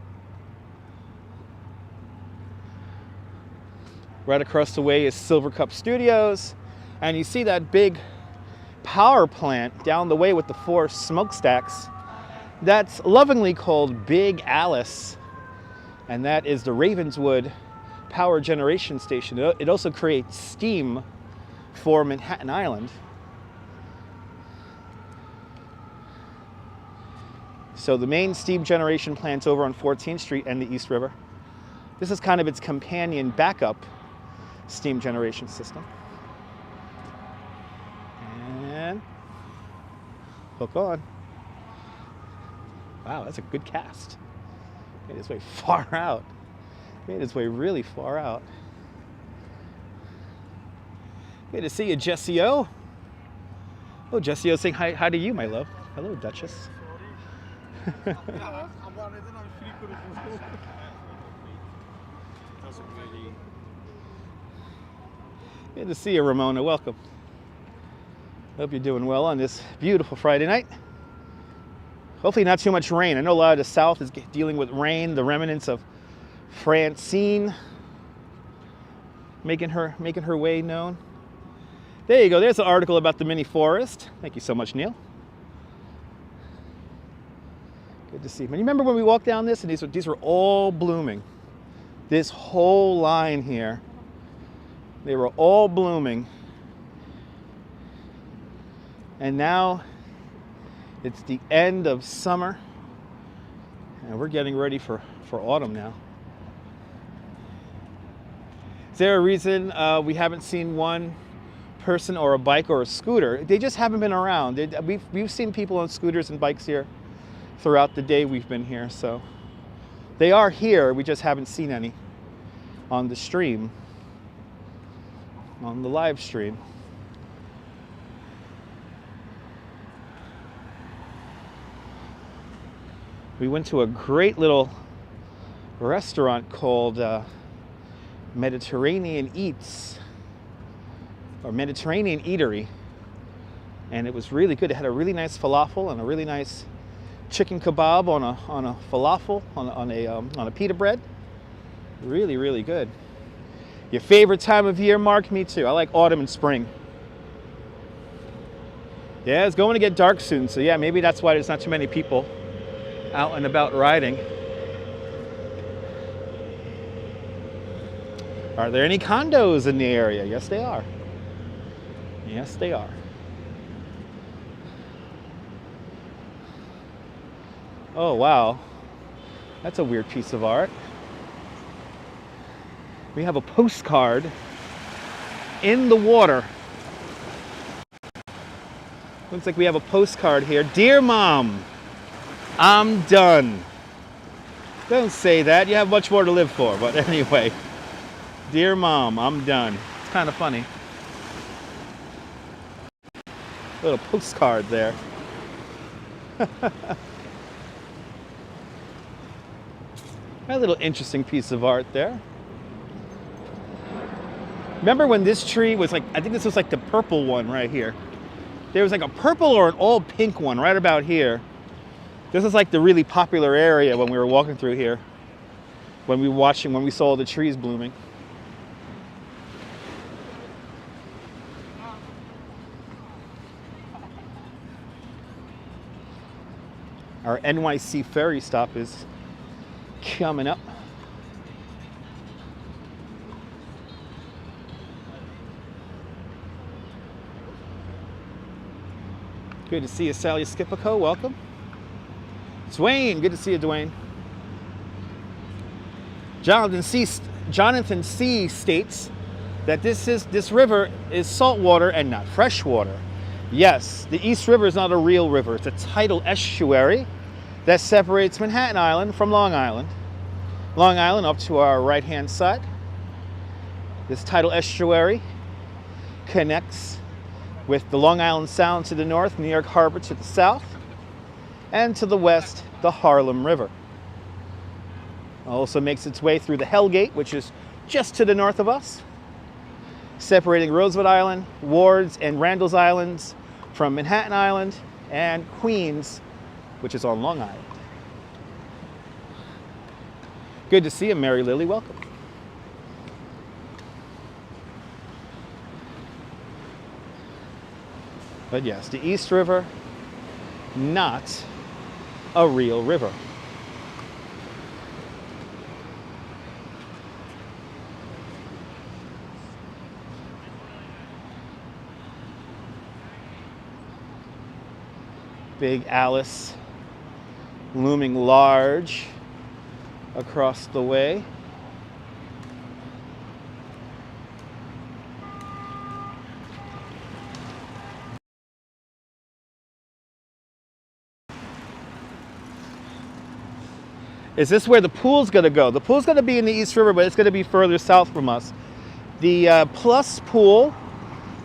Right across the way is Silver Cup Studios, and you see that big power plant down the way with the 4 smokestacks. That's lovingly called Big Alice. And that is the Ravenswood Power Generation Station. It also creates steam for Manhattan Island. So the main steam generation plant's over on 14th Street and the East River. This is kind of its companion backup steam generation system. And hook on. Wow, that's a good cast. Made its way far out. Made its way really far out. Good to see you, Jessie O. Oh, Jessie O saying hi to you, my love. Hello, Duchess. Good to see you, Ramona. Welcome. Hope you're doing well on this beautiful Friday night. Hopefully not too much rain. I know a lot of the South is dealing with rain, the remnants of Francine making her way known. There you go. There's an article about the mini forest. Thank you so much, Neil. Good to see you. You remember when we walked down this and these were all blooming? This whole line here. They were all blooming. And now it's the end of summer and we're getting ready for autumn now. Is there a reason we haven't seen one person or a bike or a scooter? They just haven't been around. We've seen people on scooters and bikes here throughout the day we've been here, so they are here. We just haven't seen any on the stream, on the live stream. We went to a great little restaurant called Mediterranean Eats, or Mediterranean Eatery, and it was really good. It had a really nice falafel and a really nice chicken kebab on a falafel on a pita bread. Really, really good. Your favorite time of year, Mark? Me too. I like autumn and spring. Yeah, it's going to get dark soon, so yeah, maybe that's why there's not too many people out and about riding. Are there any condos in the area? Yes, they are. Yes, they are. Oh, wow. That's a weird piece of art. We have a postcard in the water. Looks like we have a postcard here. Dear Mom, I'm done. Don't say that. You have much more to live for. But anyway, dear Mom, I'm done. It's kind of funny. Little postcard there. A little interesting piece of art there. Remember when this tree was like, I think this was like the purple one right here. There was like a purple or an all pink one right about here. This is like the really popular area when we were walking through here, when we saw the trees blooming. Our NYC ferry stop is coming up. Good to see you, Sally Skipico. Welcome. Dwayne, good to see you, Dwayne. Jonathan C. states that this river is saltwater and not freshwater. Yes, the East River is not a real river. It's a tidal estuary that separates Manhattan Island from Long Island. Long Island up to our right-hand side. This tidal estuary connects with the Long Island Sound to the north, New York Harbor to the south, and to the west, the Harlem River. It also makes its way through the Hell Gate, which is just to the north of us, separating Roosevelt Island, Wards, and Randall's Islands from Manhattan Island and Queens, which is on Long Island. Good to see you, Mary Lily. Welcome. But yes, the East River, not a real river. Big Alice looming large across the way. Is this where the pool's going to go? The pool's going to be in the East River, but it's going to be further south from us. The Plus pool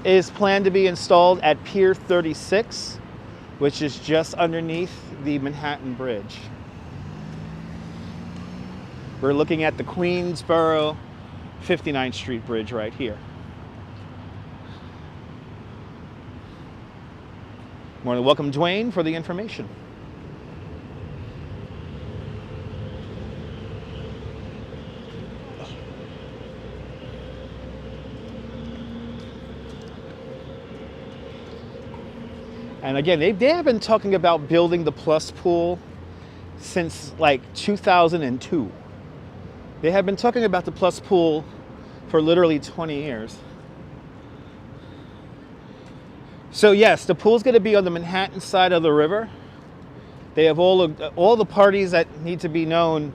is planned to be installed at Pier 36, which is just underneath the Manhattan Bridge. We're looking at the Queensboro 59th Street Bridge right here. I want to welcome Dwayne for the information. And again, they have been talking about building the Plus pool since like 2002. They have been talking about the Plus pool for literally 20 years. So yes, the pool's going to be on the Manhattan side of the river. They have all the parties that need to be known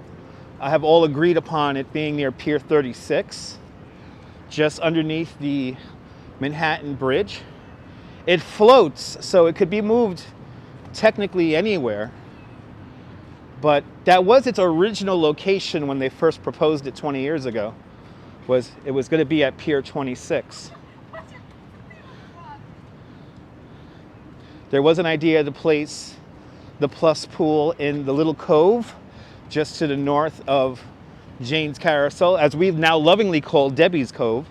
have all agreed upon it being near Pier 36, just underneath the Manhattan Bridge. It floats, so it could be moved technically anywhere. But that was its original location when they first proposed it 20 years ago. It was going to be at Pier 26. There was an idea to place the Plus pool in the little cove just to the north of Jane's Carousel, as we've now lovingly called Debbie's Cove.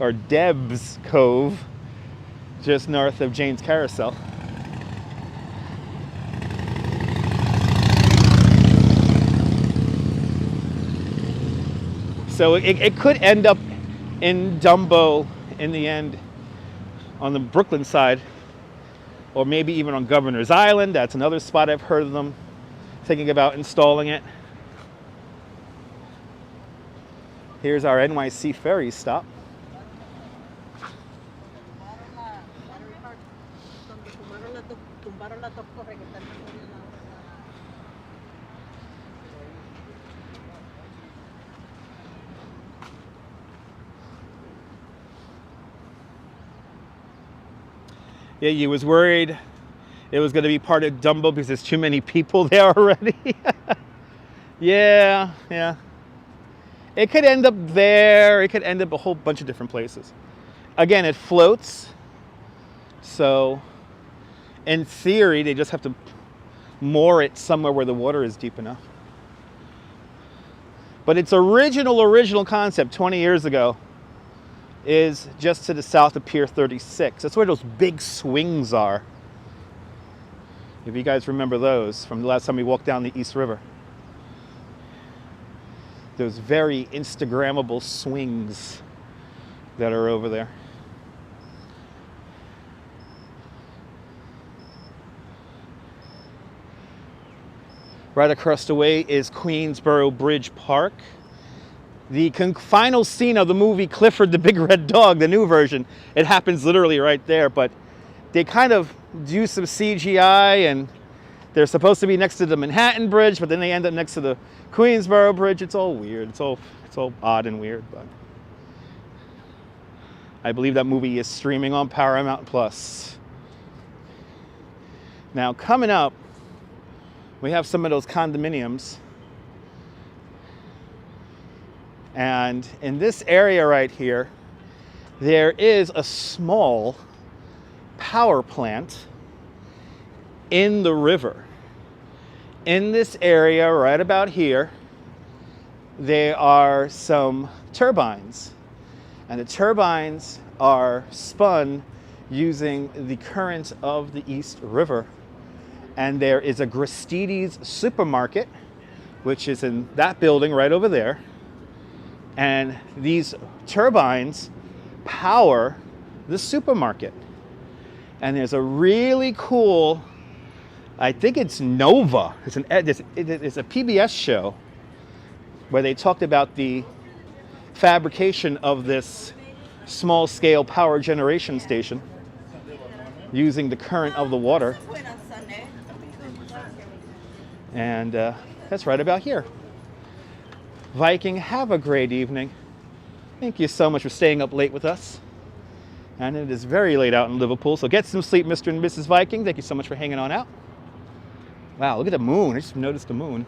Or Deb's Cove, just north of Jane's Carousel. So it could end up in Dumbo in the end, on the Brooklyn side, or maybe even on Governor's Island. That's another spot I've heard of them thinking about installing it. Here's our NYC ferry stop. Yeah, you was worried it was going to be part of Dumbo because there's too many people there already. Yeah. It could end up there. It could end up a whole bunch of different places. Again, it floats. So, in theory, they just have to moor it somewhere where the water is deep enough. But its original concept 20 years ago is just to the south of Pier 36. That's where those big swings are. If you guys remember those from the last time we walked down the East River. Those very Instagrammable swings that are over there. Right across the way is Queensboro Bridge Park. The final scene of the movie Clifford the Big Red Dog, the new version, it happens literally right there, but they kind of do some CGI and they're supposed to be next to the Manhattan Bridge, but then they end up next to the Queensboro Bridge. It's all weird. It's all odd and weird, but I believe that movie is streaming on Paramount Plus. Now, coming up, we have some of those condominiums. And in this area right here, there is a small power plant in the river. In this area right about here, there are some turbines. And the turbines are spun using the current of the East River. And there is a Gristedes supermarket, which is in that building right over there. And these turbines power the supermarket. And there's a really cool, I think it's Nova. It's a PBS show where they talked about the fabrication of this small-scale power generation station. using the current of the water. And that's right about here. Viking, have a great evening. Thank you so much for staying up late with us. And it is very late out in Liverpool, so get some sleep, Mr. and Mrs. Viking. Thank you so much for hanging on out. Wow, look at the moon. I just noticed the moon.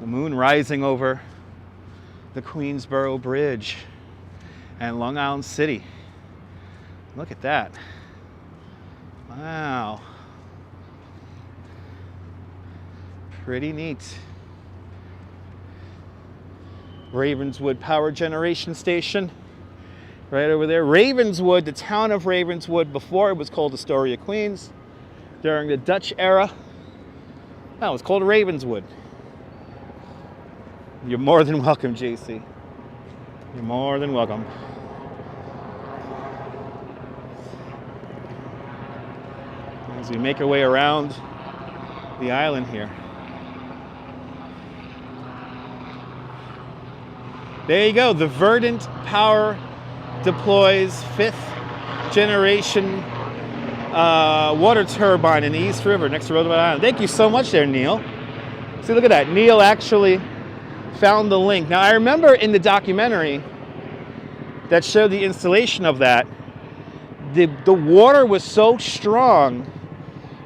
The moon rising over the Queensboro Bridge and Long Island City. Look at that. Wow. Pretty neat. Ravenswood Power Generation Station. Right over there. Ravenswood, the town of Ravenswood, before it was called Astoria, Queens. During the Dutch era, that was called Ravenswood. You're more than welcome, JC. You're more than welcome. As we make our way around the island here. There you go. The Verdant Power deploys 5th generation water turbine in the East River next to Roosevelt Island. Thank you so much there, Neil. See, look at that. Neil actually found the link. Now, I remember in the documentary that showed the installation of that, the water was so strong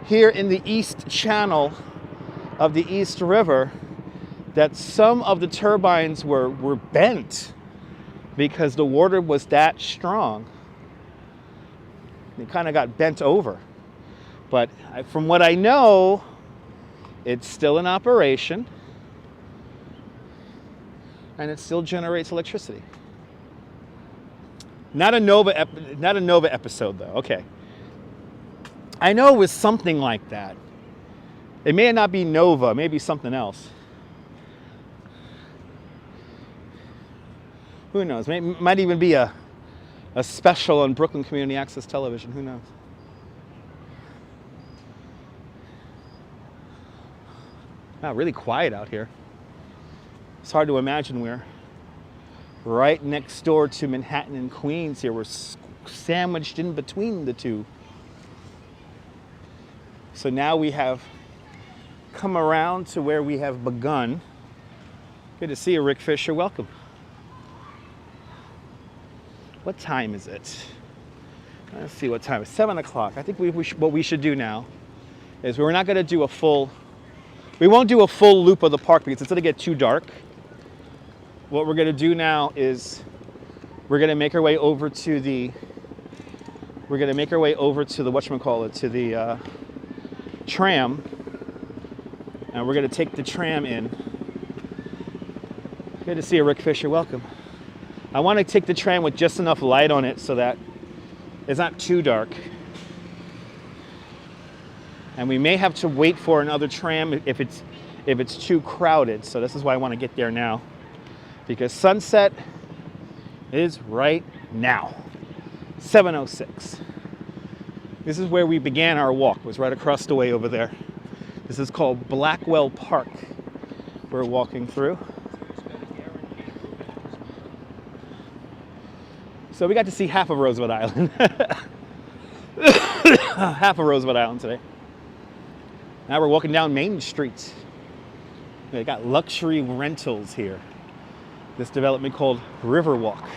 here in the East Channel of the East River that some of the turbines were bent because the water was that strong. They kind of got bent over. But from what I know, it's still in operation and it still generates electricity. Not a Nova episode though. Okay. I know it was something like that. It may not be Nova, maybe something else. Who knows? Might even be a special on Brooklyn Community Access Television. Who knows? Wow, really quiet out here. It's hard to imagine we're right next door to Manhattan and Queens here. We're sandwiched in between the two. So now we have come around to where we have begun. Good to see you, Rick Fisher. Welcome. What time is it? Let's see what time. It's 7 o'clock. I think what we should do now is we're not going to do we won't do a full loop of the park because it's going to get too dark. What we're going to do now is we're going to make our way over to the whatchamacallit, to the tram, and we're going to take the tram in. Good to see you, Rick Fisher. Welcome. I want to take the tram with just enough light on it so that it's not too dark. And we may have to wait for another tram if it's too crowded. So this is why I want to get there now, because sunset is right now. 7:06. This is where we began our walk. It was right across the way over there. This is called Blackwell Park. We're walking through. So we got to see half of Roosevelt Island. Half of Roosevelt Island today. Now we're walking down Main Street. They got luxury rentals here. This development called Riverwalk.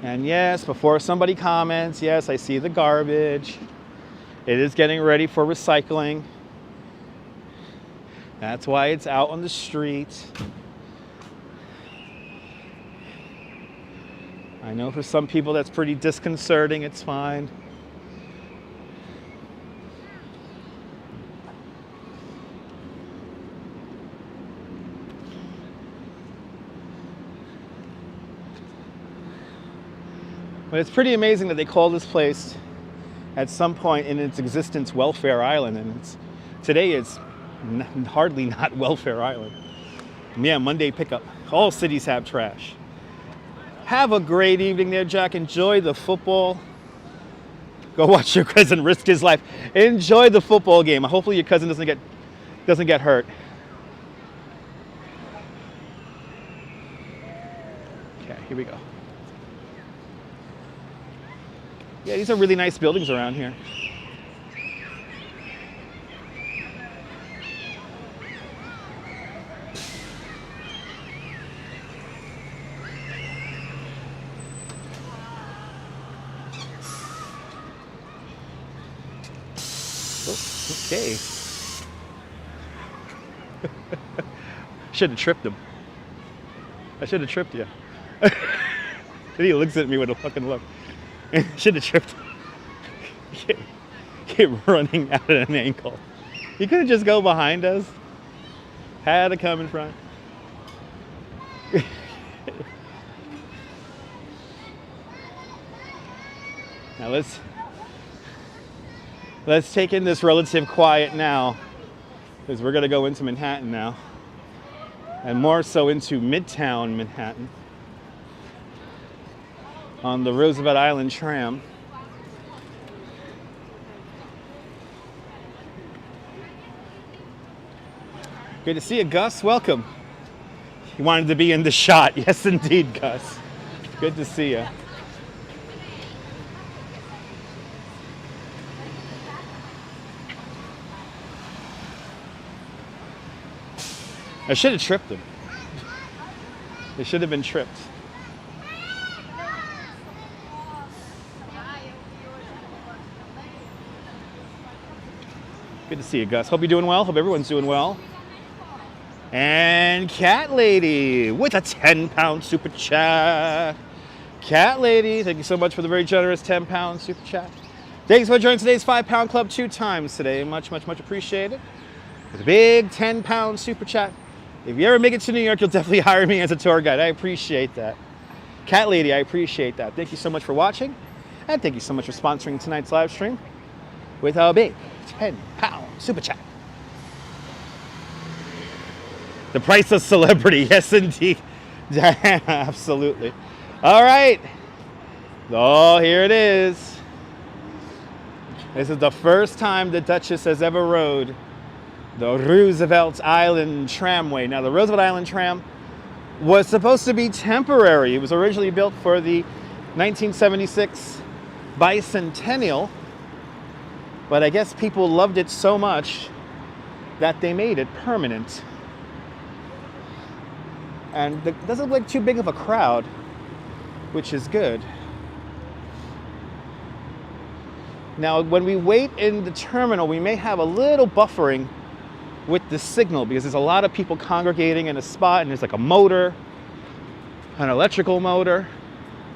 And yes, before somebody comments, yes, I see the garbage. It is getting ready for recycling. That's why it's out on the street. I know for some people that's pretty disconcerting. It's fine. But it's pretty amazing that they call this place at some point in its existence Welfare Island, and today it's hardly not Welfare Island. Yeah, Monday pickup. All cities have trash. Have a great evening there, Jack. Enjoy the football. Go watch your cousin risk his life. Enjoy the football game. Hopefully your cousin doesn't get hurt. Okay, here we go. Yeah, these are really nice buildings around here. Okay. Should have tripped him. I should have tripped you. He looks at me with a fucking look. Should have tripped him. Keep running out at an ankle. You could have just go behind us. Had to come in front. Now let's take in this relative quiet now, because we're gonna go into Manhattan now, and more so into Midtown Manhattan on the Roosevelt Island tram. Good to see you, Gus. Welcome. You wanted to be in the shot. Yes, indeed, Gus. Good to see you. I should have tripped him. They should have been tripped. Good to see you, Gus. Hope you're doing well. Hope everyone's doing well. And Cat Lady with a 10-pound super chat. Cat Lady, thank you so much for the very generous 10-pound super chat. Thanks for joining today's 5-pound club 2 times today. Much, much, much appreciated. With a big 10-pound super chat. If you ever make it to New York, you'll definitely hire me as a tour guide. I appreciate that. Cat Lady, I appreciate that. Thank you so much for watching. And thank you so much for sponsoring tonight's live stream with a big 10-pound super chat. The price of celebrity. Yes, indeed. Absolutely. All right. Oh, here it is. This is the first time the Duchess has ever rode the Roosevelt Island tramway. Now, the Roosevelt Island tram was supposed to be temporary. It was originally built for the 1976 bicentennial, but I guess people loved it so much that they made it permanent. And it doesn't look like too big of a crowd, which is good. Now, when we wait in the terminal, we may have a little buffering with the signal because there's a lot of people congregating in a spot, and there's like a motor, an electrical motor.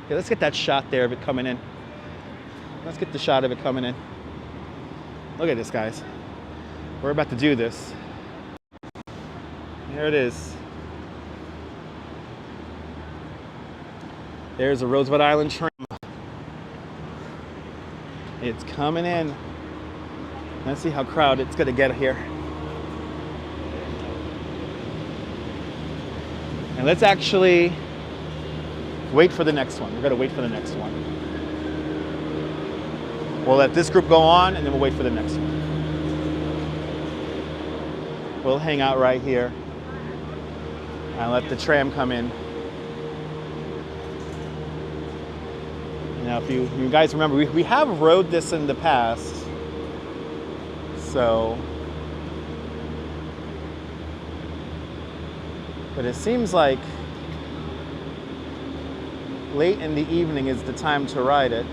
Okay, let's get that shot there of it coming in. Let's get the shot of it coming in. Look at this, guys. We're about to do this. There it is. There's a Roosevelt Island tram. It's coming in. Let's see how crowded it's gonna get here. And let's actually wait for the next one. We're gonna wait for the next one. We'll let this group go on, and then we'll wait for the next one. We'll hang out right here and let the tram come in. Now, if you guys remember, we have rode this in the past, so. But it seems like late in the evening is the time to ride it.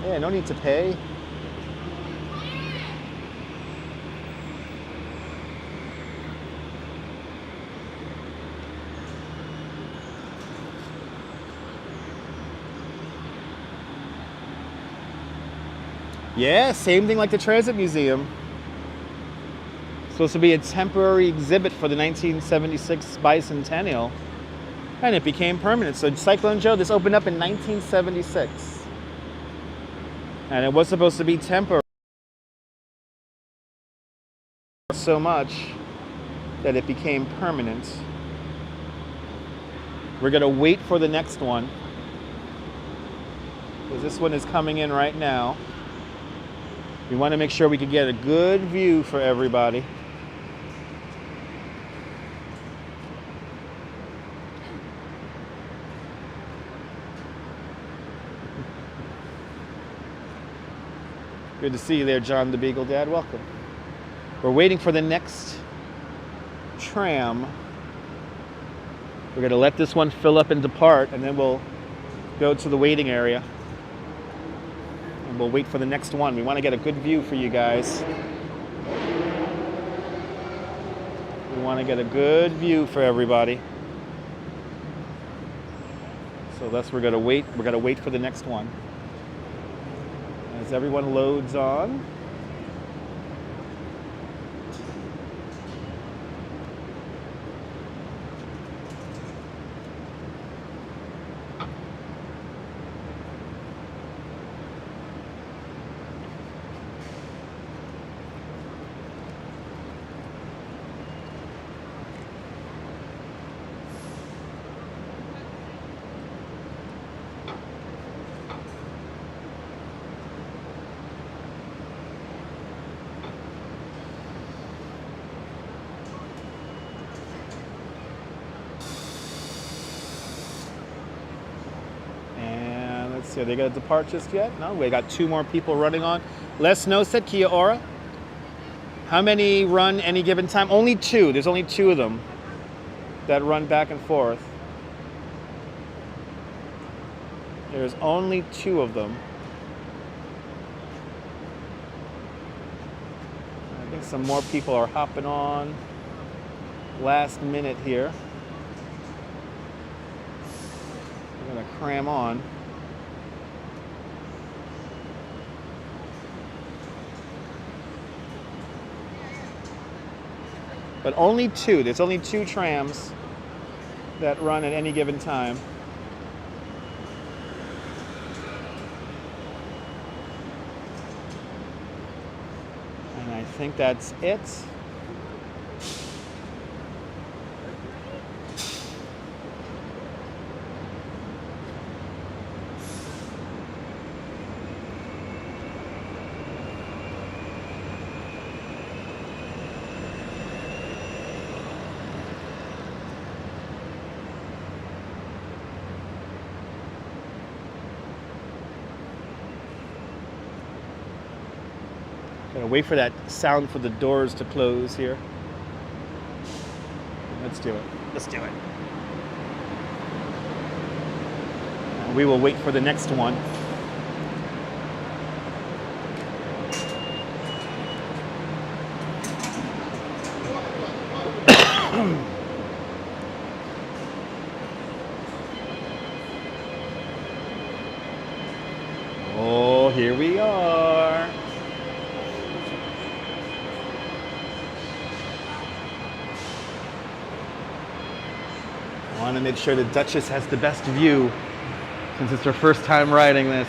Yeah, no need to pay. Yeah, same thing like the Transit Museum. Supposed to be a temporary exhibit for the 1976 bicentennial, and it became permanent. So Cyclone Joe, this opened up in 1976, and it was supposed to be temporary. so much that it became permanent. We're gonna wait for the next one, because this one is coming in right now. We want to make sure we can get a good view for everybody. Good to see you there, John the Beagle Dad. Welcome. We're waiting for the next tram. We're going to let this one fill up and depart, and then we'll go to the waiting area. And we'll wait for the next one. We want to get a good view for you guys. We want to get a good view for everybody. So thus we're going to wait. We're going to wait for the next one. As everyone loads on. Are they going to depart just yet? No, we got 2 more people running on. Les Snow said Kia Ora. How many run any given time? Only 2. There's only 2 of them that run back and forth. There's only 2 of them. I think some more people are hopping on last minute here. We're going to cram on. But only 2. There's only 2 trams that run at any given time. And I think that's it. Gotta wait for that sound for the doors to close here. Let's do it. Let's do it. And we will wait for the next one. Oh, here we are. I want to make sure the Duchess has the best view since it's her first time riding this.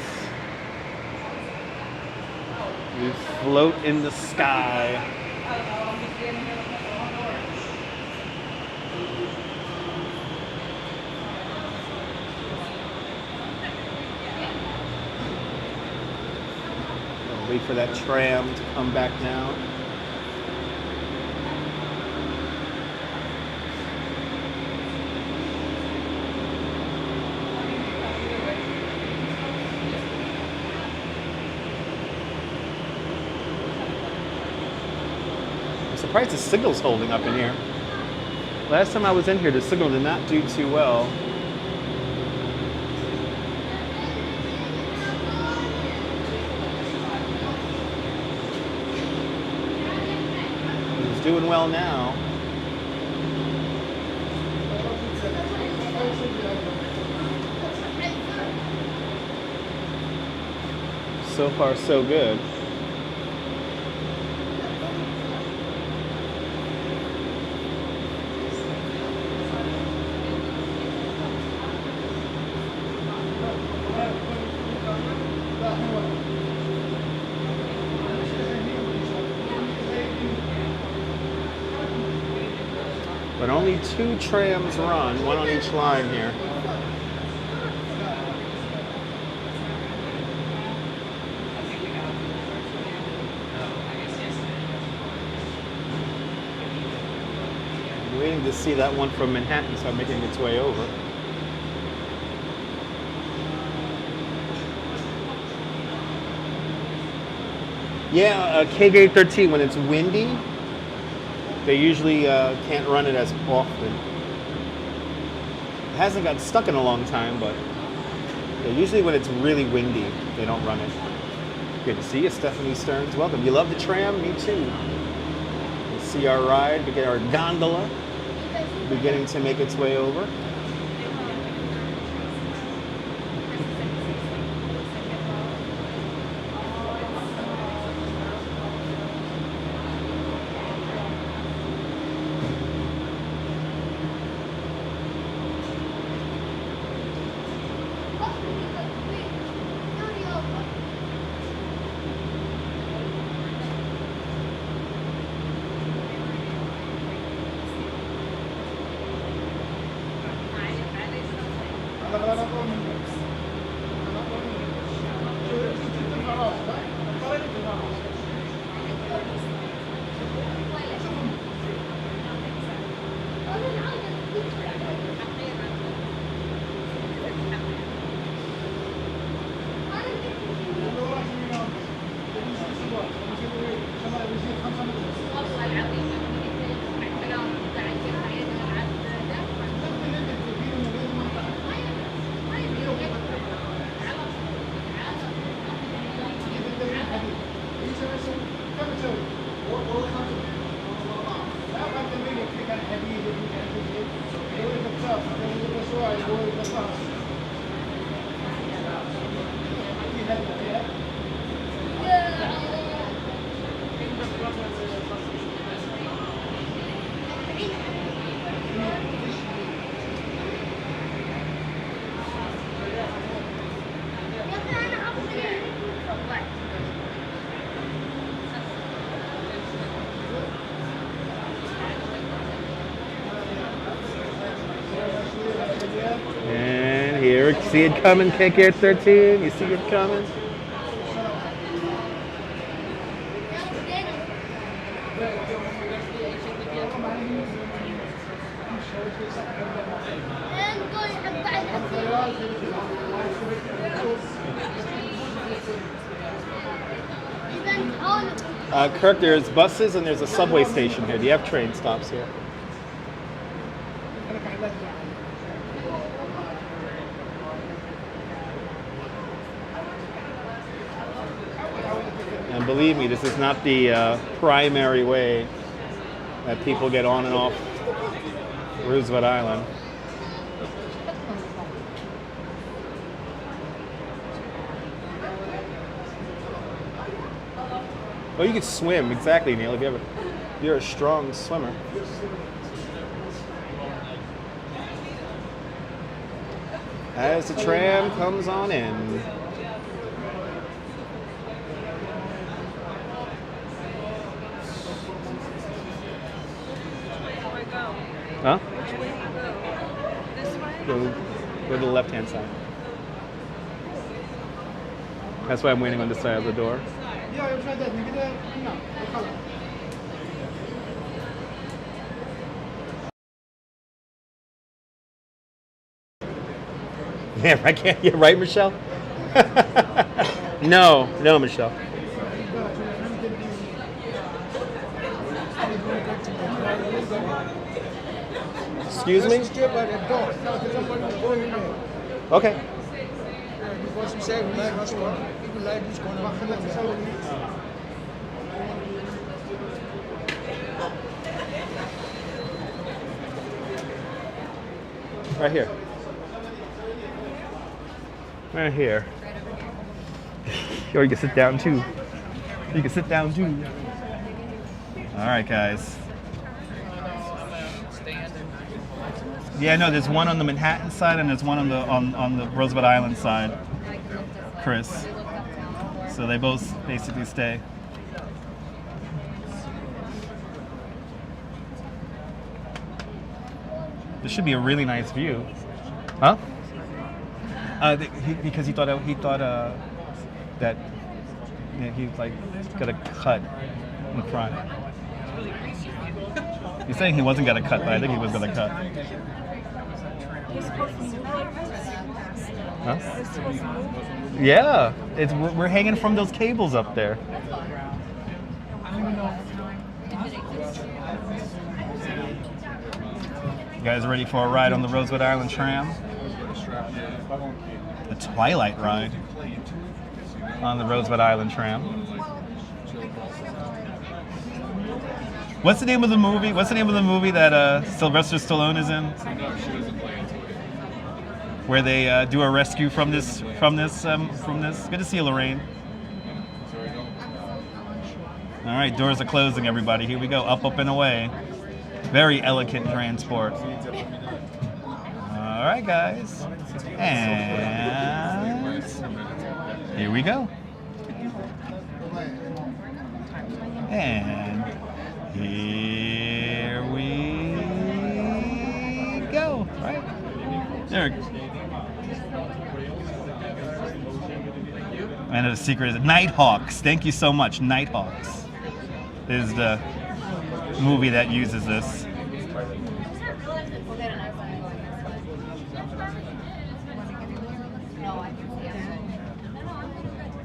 We float in the sky. We'll wait for that tram to come back down. I'm surprised the signal's holding up in here. Last time I was in here, the signal did not do too well. It's doing well now. So far, so good. But only 2 trams run, one on each line here. I'm waiting to see that one from Manhattan start making its way over. Yeah, K-Gate 13, when it's windy, they usually can't run it as often. It hasn't gotten stuck in a long time, but yeah, usually when it's really windy, they don't run it. Good to see you, Stephanie Stearns. Welcome. You love the tram? Me too. You see our ride, we get our gondola beginning to make its way over. And here, see it coming, K-Gate 13? You see it coming? Kirk, there's buses and there's a subway station here. Do you have train stops here? And believe me, this is not the primary way that people get on and off Roosevelt Island. Oh, you could swim, exactly, Neil, if you're a strong swimmer. As the tram comes on in. Huh? Go to the left-hand side. That's why I'm waiting on this side of the door. Yeah, I can't. You're right, Michelle. No, Michelle. Excuse me? Okay. Right here. Right here. Or you can sit down too. You can sit down too. All right, guys. Yeah, no, there's one on the Manhattan side and there's one on the Roosevelt Island side, Chris. So they both basically stay. This should be a really nice view. Huh? Because he thought that he like got a cut in front. He's saying he wasn't gonna cut, but I think he was gonna cut. Huh? Yeah, we're hanging from those cables up there. You guys ready for a ride on the Roosevelt Island tram? The Twilight ride on the Roosevelt Island tram. What's the name of the movie? What's the name of the movie that Sylvester Stallone is in? Where they do a rescue from this. Good to see you, Lorraine. All right, doors are closing, everybody. Here we go, up and away. Very elegant transport. All right, guys. And here we go. And here we go. All right. There. And the secret is Nighthawks. Thank you so much. Nighthawks is the movie that uses this.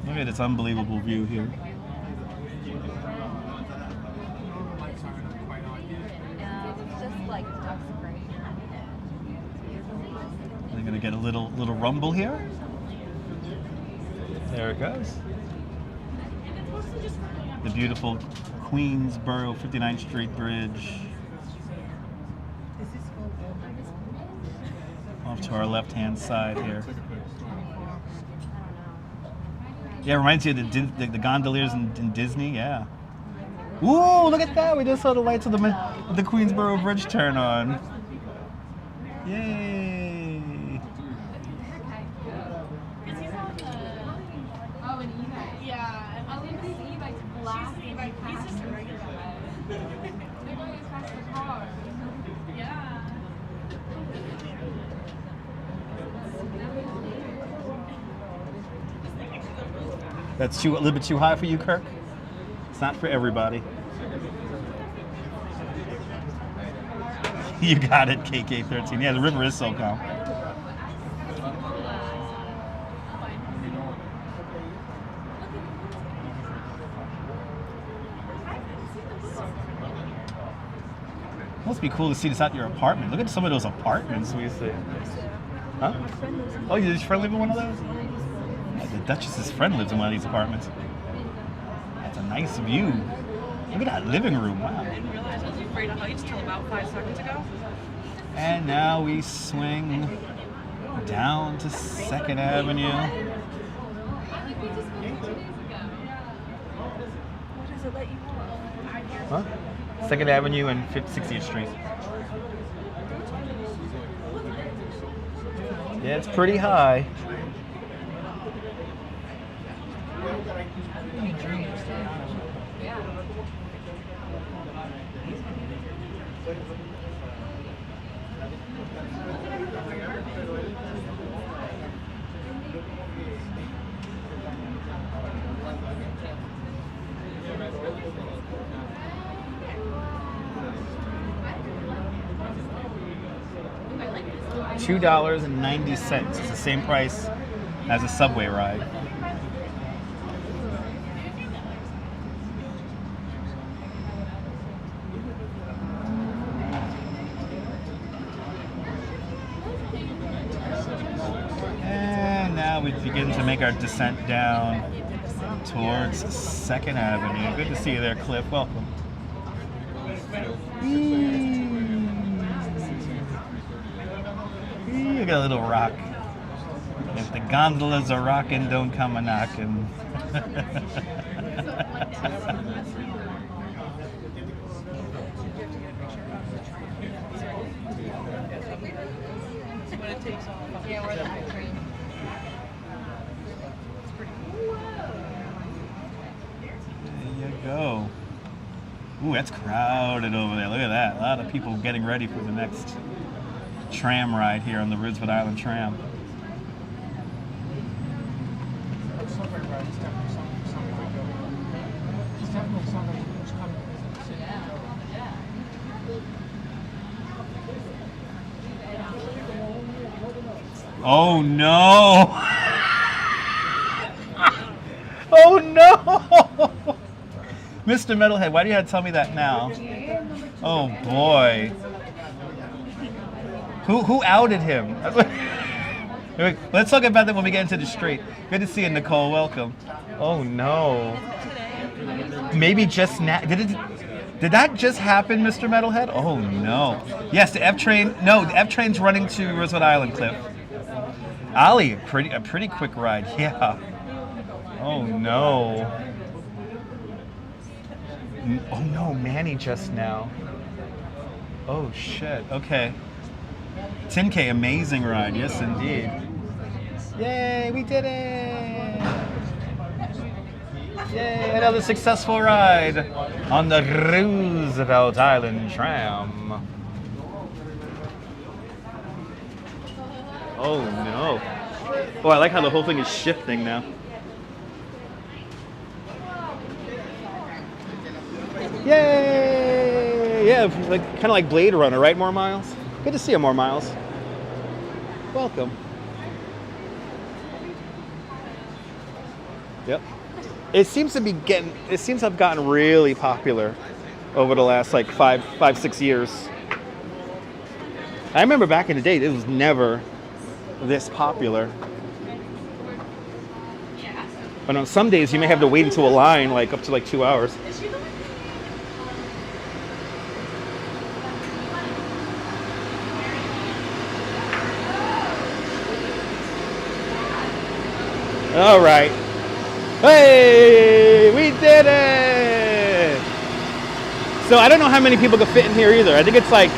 Look at this unbelievable view here. They're gonna get a little rumble here. There it goes. The beautiful Queensboro 59th Street Bridge. Off to our left-hand side here. Yeah, it reminds you of the gondoliers in Disney. Yeah. Ooh, look at that! We just saw the lights of the Queensboro Bridge turn on. Yay! That's a little bit too high for you, Kirk? It's not for everybody. You got it, KK13. Yeah, the river is so calm. Must be cool to see this at your apartment. Look at some of those apartments we see. Huh? Oh, your friend live in one of those? The Duchess's friend lives in one of these apartments. That's a nice view. Look at that living room. Wow. I didn't realize I was afraid of heights till about 5 seconds ago. And now we swing down to 2nd Avenue. What does it let you Huh? 2nd Avenue and 60th Street. Yeah, it's pretty high. $2.90. It's the same price as a subway ride. And now we begin to make our descent down towards 2nd Avenue. Good to see you there, Cliff. Welcome. You got a little rock. If the gondolas are rocking, don't come a knocking. Yeah, we're the high train. It's pretty cool. There you go. Ooh, that's crowded over there. Look at that. A lot of people getting ready for the next tram ride here on the Roosevelt Island tram. Oh no! Oh no! Mr. Metalhead, why do you have to tell me that now? Oh boy. Who outed him? Let's talk about that when we get into the street. Good to see you, Nicole. Welcome. Oh no. Maybe just now. Did that just happen, Mr. Metalhead? Oh no. Yes, the F train. No, the F train's running to Roosevelt Island, Cliff. Ali, a pretty quick ride. Yeah. Oh no. Oh no, Manny just now. Oh shit. Okay. 10K, amazing ride. Yes, indeed. Yay, we did it! Yay, another successful ride on the Roosevelt Island tram. Oh no. Oh, I like how the whole thing is shifting now. Yay! Yeah, like kind of like Blade Runner, right? More Miles? Good to see you, More Miles. Welcome. Yep. It seems to have gotten really popular over the last like five, 6 years. I remember back in the day, it was never this popular. But on some days, you may have to wait into a line like up to like 2 hours. All right. Hey, we did it! So I don't know how many people could fit in here either. I think it's like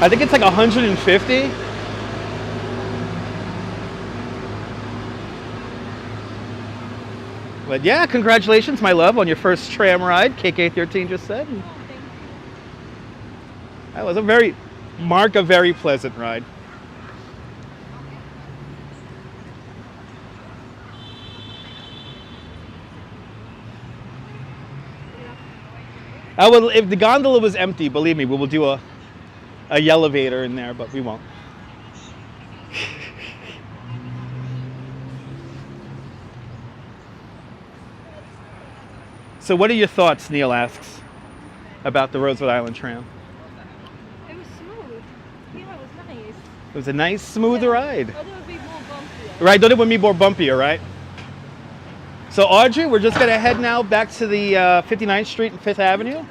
150. But yeah, congratulations, my love, on your first tram ride. KK13 just said. That was a very pleasant ride. If the gondola was empty, believe me, we will do a elevator in there, but we won't. So what are your thoughts, Neil asks, about the Roosevelt Island tram? It was smooth. Yeah, it was nice. It was a nice, smooth ride. I thought it would be more bumpier. Right, thought it would be more bumpier, right? So Audrey, we're just gonna head now back to the 59th Street and 5th Avenue.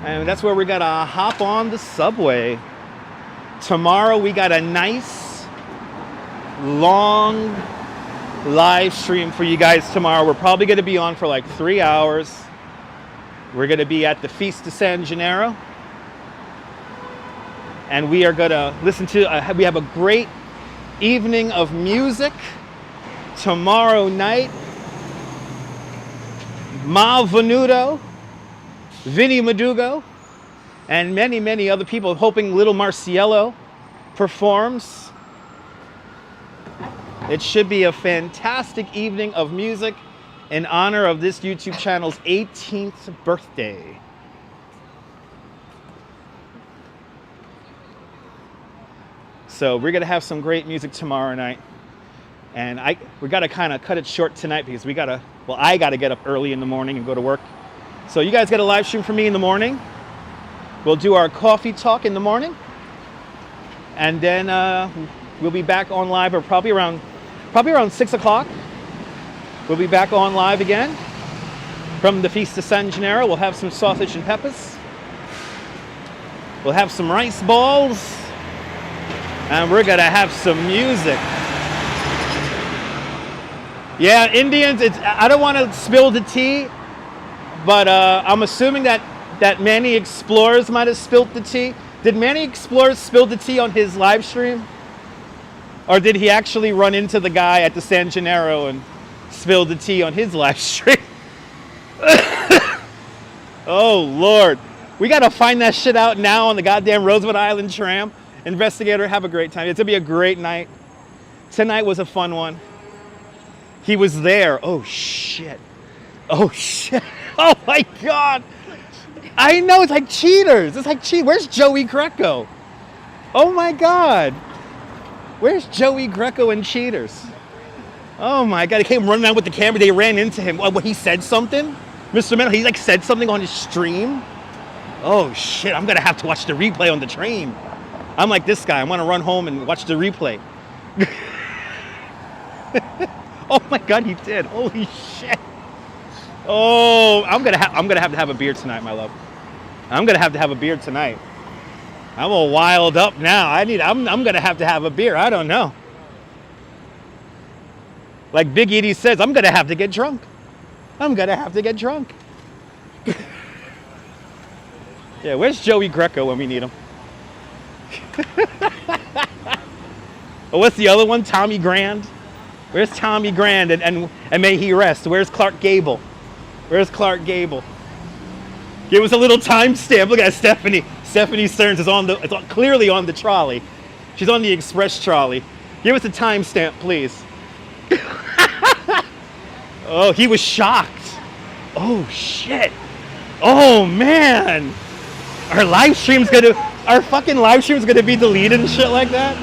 And that's where we gotta hop on the subway. Tomorrow we got a nice, long live stream for you guys tomorrow. We're probably gonna be on for like 3 hours. We're gonna be at the Feast de San Gennaro. And we are gonna listen to, we have a great evening of music. Tomorrow night, Mal Venuto, Vinny Madugo, and many, many other people, hoping Little Marciello performs. It should be a fantastic evening of music in honor of this YouTube channel's 18th birthday. So we're gonna have some great music tomorrow night. And we gotta kind of cut it short tonight because I gotta get up early in the morning and go to work. So you guys got a live stream for me in the morning. We'll do our coffee talk in the morning. And then we'll be back on live or probably around 6 o'clock. We'll be back on live again from the Feast of San Gennaro. We'll have some sausage and peppers. We'll have some rice balls. And we're gonna have some music. Yeah, Indians, I don't want to spill the tea, but I'm assuming that Manny Explorers might have spilled the tea. Did Manny Explorers spill the tea on his live stream? Or did he actually run into the guy at the San Gennaro and spill the tea on his live stream? Oh, Lord. We got to find that shit out now on the goddamn Roosevelt Island tram. Investigator, have a great time. It's going to be a great night. Tonight was a fun one. He was there. Oh, shit. Oh, shit. Oh, my God. I know. It's like cheaters. It's like cheat. Where's Joey Greco? Oh, my God. Where's Joey Greco and cheaters? Oh, my God. He came running out with the camera. They ran into him. What, he said something? Mr. Metal, he like said something on his stream? Oh, shit. I'm going to have to watch the replay on the train. I'm like this guy. I want to run home and watch the replay. Oh my God, he did. Holy shit. Oh, I'm gonna have to have a beer tonight, my love. I'm gonna have to have a beer tonight. I'm all wild up now. I'm gonna have to have a beer. I don't know. Like Big Edie says, I'm gonna have to get drunk. I'm gonna have to get drunk. Yeah, where's Joey Greco when we need him? Oh, what's the other one? Tommy Grand? Where's Tommy Grand and may he rest? Where's Clark Gable? Where's Clark Gable? Give us a little timestamp. Look at Stephanie. Stephanie Stearns is clearly on the trolley. She's on the express trolley. Give us a timestamp, please. Oh, he was shocked. Oh shit. Oh man. Our fucking live stream's gonna be deleted and shit like that.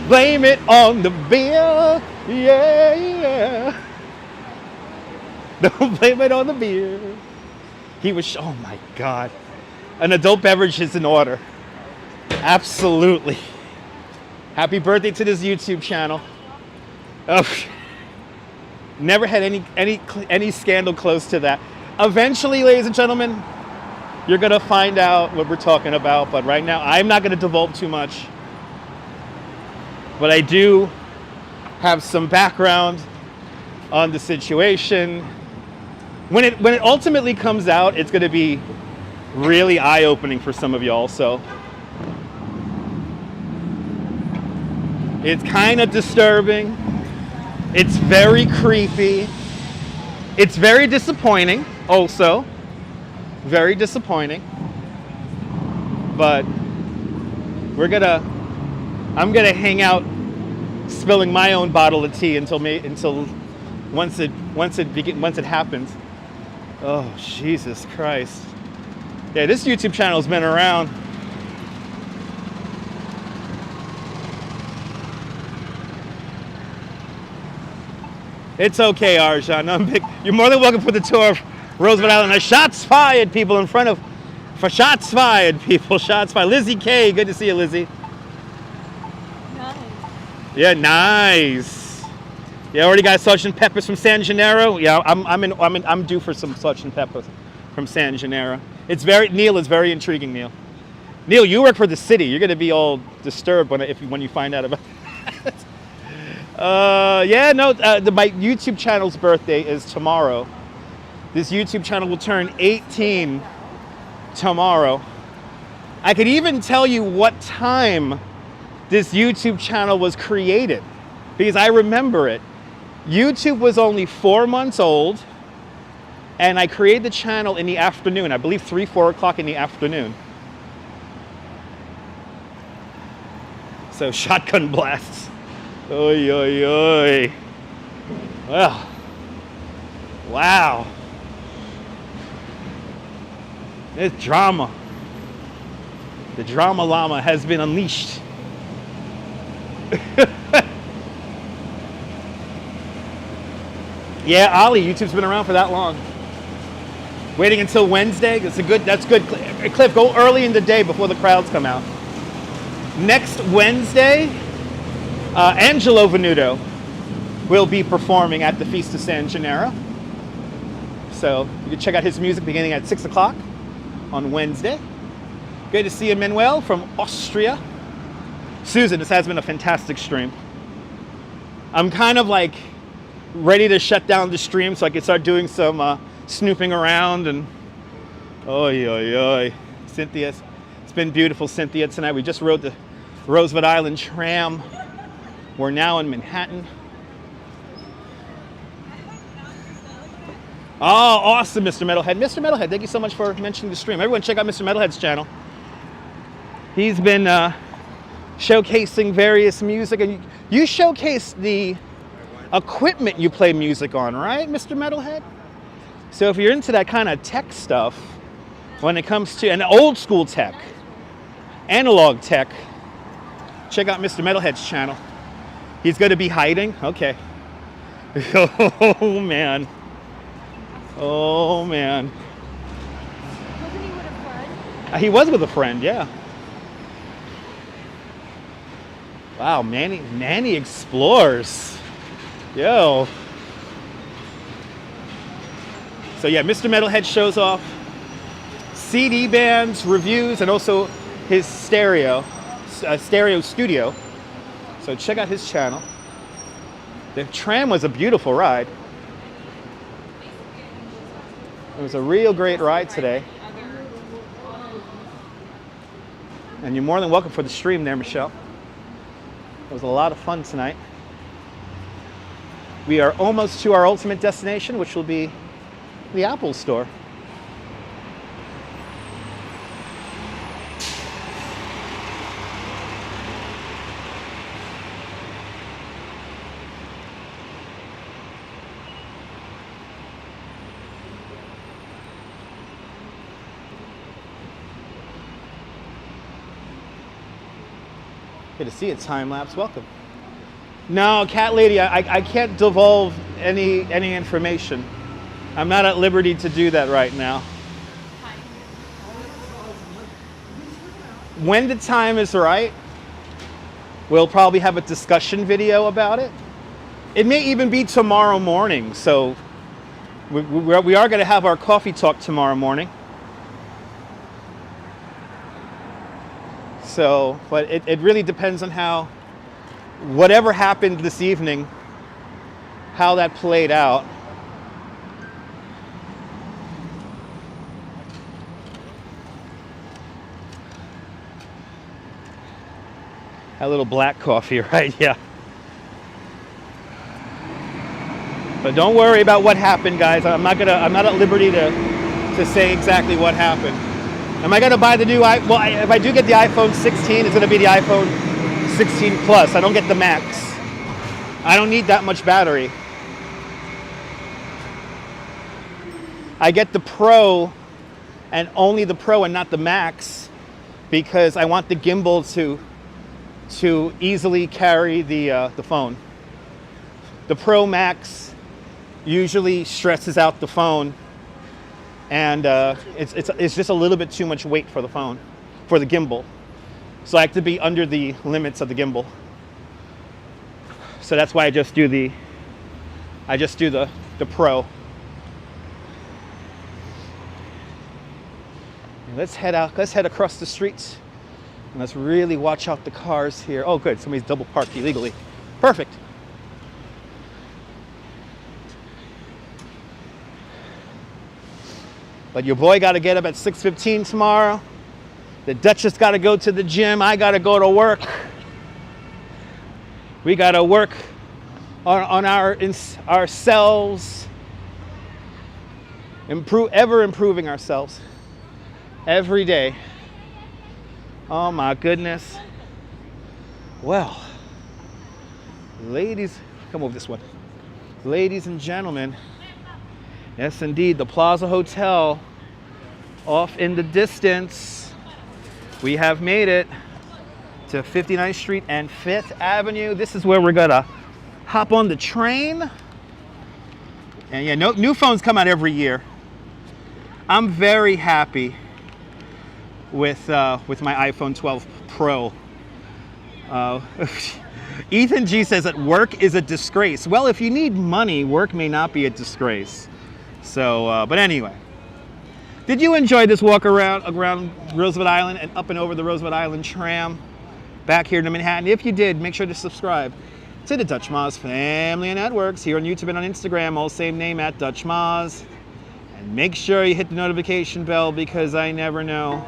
Blame it on the beer. Yeah, yeah. Don't blame it on the beer. He was, oh my God. An adult beverage is in order. Absolutely. Happy birthday to this YouTube channel. Oh, never had any scandal close to that. Eventually, ladies and gentlemen, you're gonna find out what we're talking about, but right now, I'm not gonna divulge too much. But I do have some background on the situation. When it ultimately comes out, it's going to be really eye-opening for some of y'all. So it's kind of disturbing. It's very creepy. It's very disappointing. Also, very disappointing. But I'm gonna hang out spilling my own bottle of tea until once it happens. Oh, Jesus Christ. Yeah, this YouTube channel's been around. It's okay, Arjan. You're more than welcome for the tour of Roosevelt Island. Shots fired, people shots fired, people. Shots fired. Lizzie K, good to see you, Lizzie. Yeah, nice. Yeah, already got Sgt. Peppers from San Gennaro. Yeah, I'm due for some Sgt. Peppers from San Gennaro. Neil is very intriguing, Neil. Neil, you work for the city. You're gonna be all disturbed when you find out about it. My YouTube channel's birthday is tomorrow. This YouTube channel will turn 18 tomorrow. I could even tell you what time this YouTube channel was created because I remember it. YouTube was only 4 months old and I created the channel in the afternoon. I believe 3-4 o'clock in the afternoon. So shotgun blasts. Oy, oy, oy. Well, wow. This drama. The drama llama has been unleashed. Yeah, Ollie, YouTube's been around for that long. Waiting until Wednesday, that's good. Cliff, go early in the day before the crowds come out. Next Wednesday, Angelo Venuto will be performing at the Feast of San Gennaro. So you can check out his music beginning at 6 o'clock on Wednesday. Good to see you, Manuel from Austria. Susan, this has been a fantastic stream. I'm kind of like ready to shut down the stream so I can start doing some snooping around and oy, oy, oy. Cynthia, it's been beautiful, Cynthia, tonight. We just rode the Roosevelt Island tram. We're now in Manhattan. Oh, awesome, Mr. Metalhead. Mr. Metalhead, thank you so much for mentioning the stream. Everyone check out Mr. Metalhead's channel. He's been showcasing various music, and you showcase the equipment you play music on, right, Mr. Metalhead? So if you're into that kind of tech stuff, when it comes to an old school tech, analog tech, check out Mr. Metalhead's channel. He's going to be hiding? Okay. Oh, man. Oh, man. Wasn't he with a friend? He was with a friend, yeah. Wow, Manny explores. Yo. So yeah, Mr. Metalhead shows off CD bands, reviews, and also his stereo studio. So check out his channel. The tram was a beautiful ride. It was a real great ride today. And you're more than welcome for the stream there, Michelle. It was a lot of fun tonight. We are almost to our ultimate destination, which will be the Apple Store. Good to see you, time lapse. Welcome. No, Cat Lady, I can't divulge any information. I'm not at liberty to do that right now. When the time is right, we'll probably have a discussion video about it. It may even be tomorrow morning, so we are going to have our coffee talk tomorrow morning. So, but it really depends on how, whatever happened this evening, how that played out. A little black coffee, right? Yeah. But don't worry about what happened, guys. I'm not at liberty to say exactly what happened. Am I gonna buy the new well, if I do get the iPhone 16, it's gonna be the iPhone 16 Plus. I don't get the Max. I don't need that much battery. I get the Pro, and only the Pro and not the Max, because I want the gimbal to easily carry the phone. The Pro Max usually stresses out the phone, and it's just a little bit too much weight for the phone, for the gimbal. So I have to be under the limits of the gimbal. So that's why I just do the Pro. Let's head out. Let's head across the streets, and let's really watch out the cars here. Oh, good. Somebody's double parked illegally. Perfect. But your boy got to get up at 6:15 tomorrow. The Duchess got to go to the gym. I got to go to work. We got to work on ourselves. Ever improving ourselves. Every day. Oh my goodness. Well, ladies, come over this one. Ladies and gentlemen, yes indeed, the Plaza Hotel off in the distance. We have made it to 59th Street and 5th Avenue. This is where we're gonna hop on the train. And yeah, new phones come out every year. I'm very happy with my iPhone 12 Pro. Ethan G says that work is a disgrace. Well, if you need money, work may not be a disgrace. So, but anyway, did you enjoy this walk around Roosevelt Island and up and over the Roosevelt Island tram back here to Manhattan? If you did, make sure to subscribe to the Dutch Moz Family and Networks here on YouTube and on Instagram, all same name at Dutch Moz. And make sure you hit the notification bell, because I never know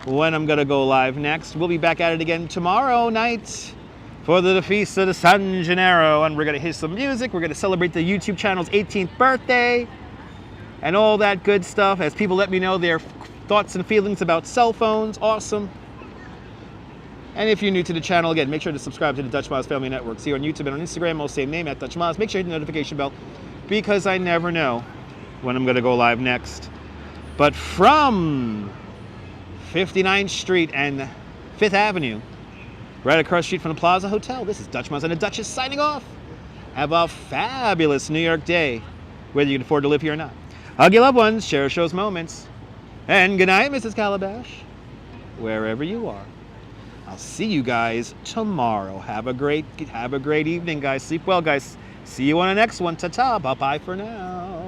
when I'm gonna go live next. We'll be back at it again tomorrow night for the Feast of the San Gennaro, and we're gonna hit some music. We're gonna celebrate the YouTube channel's 18th birthday. and all that good stuff as people let me know their thoughts and feelings about cell phones. Awesome. And if you're new to the channel, again, make sure to subscribe to the Dutch Miles Family Network. See you on YouTube and on Instagram, all same name, @Dutch Miles. Make sure you hit the notification bell because I never know when I'm going to go live next. But from 59th Street and 5th Avenue, right across the street from the Plaza Hotel, this is Dutch Miles and the Duchess signing off. Have a fabulous New York day, whether you can afford to live here or not. Hug your loved ones, share those moments. And good night, Mrs. Calabash, wherever you are. I'll see you guys tomorrow. Have a great evening, guys. Sleep well, guys. See you on the next one. Ta-ta. Bye-bye for now.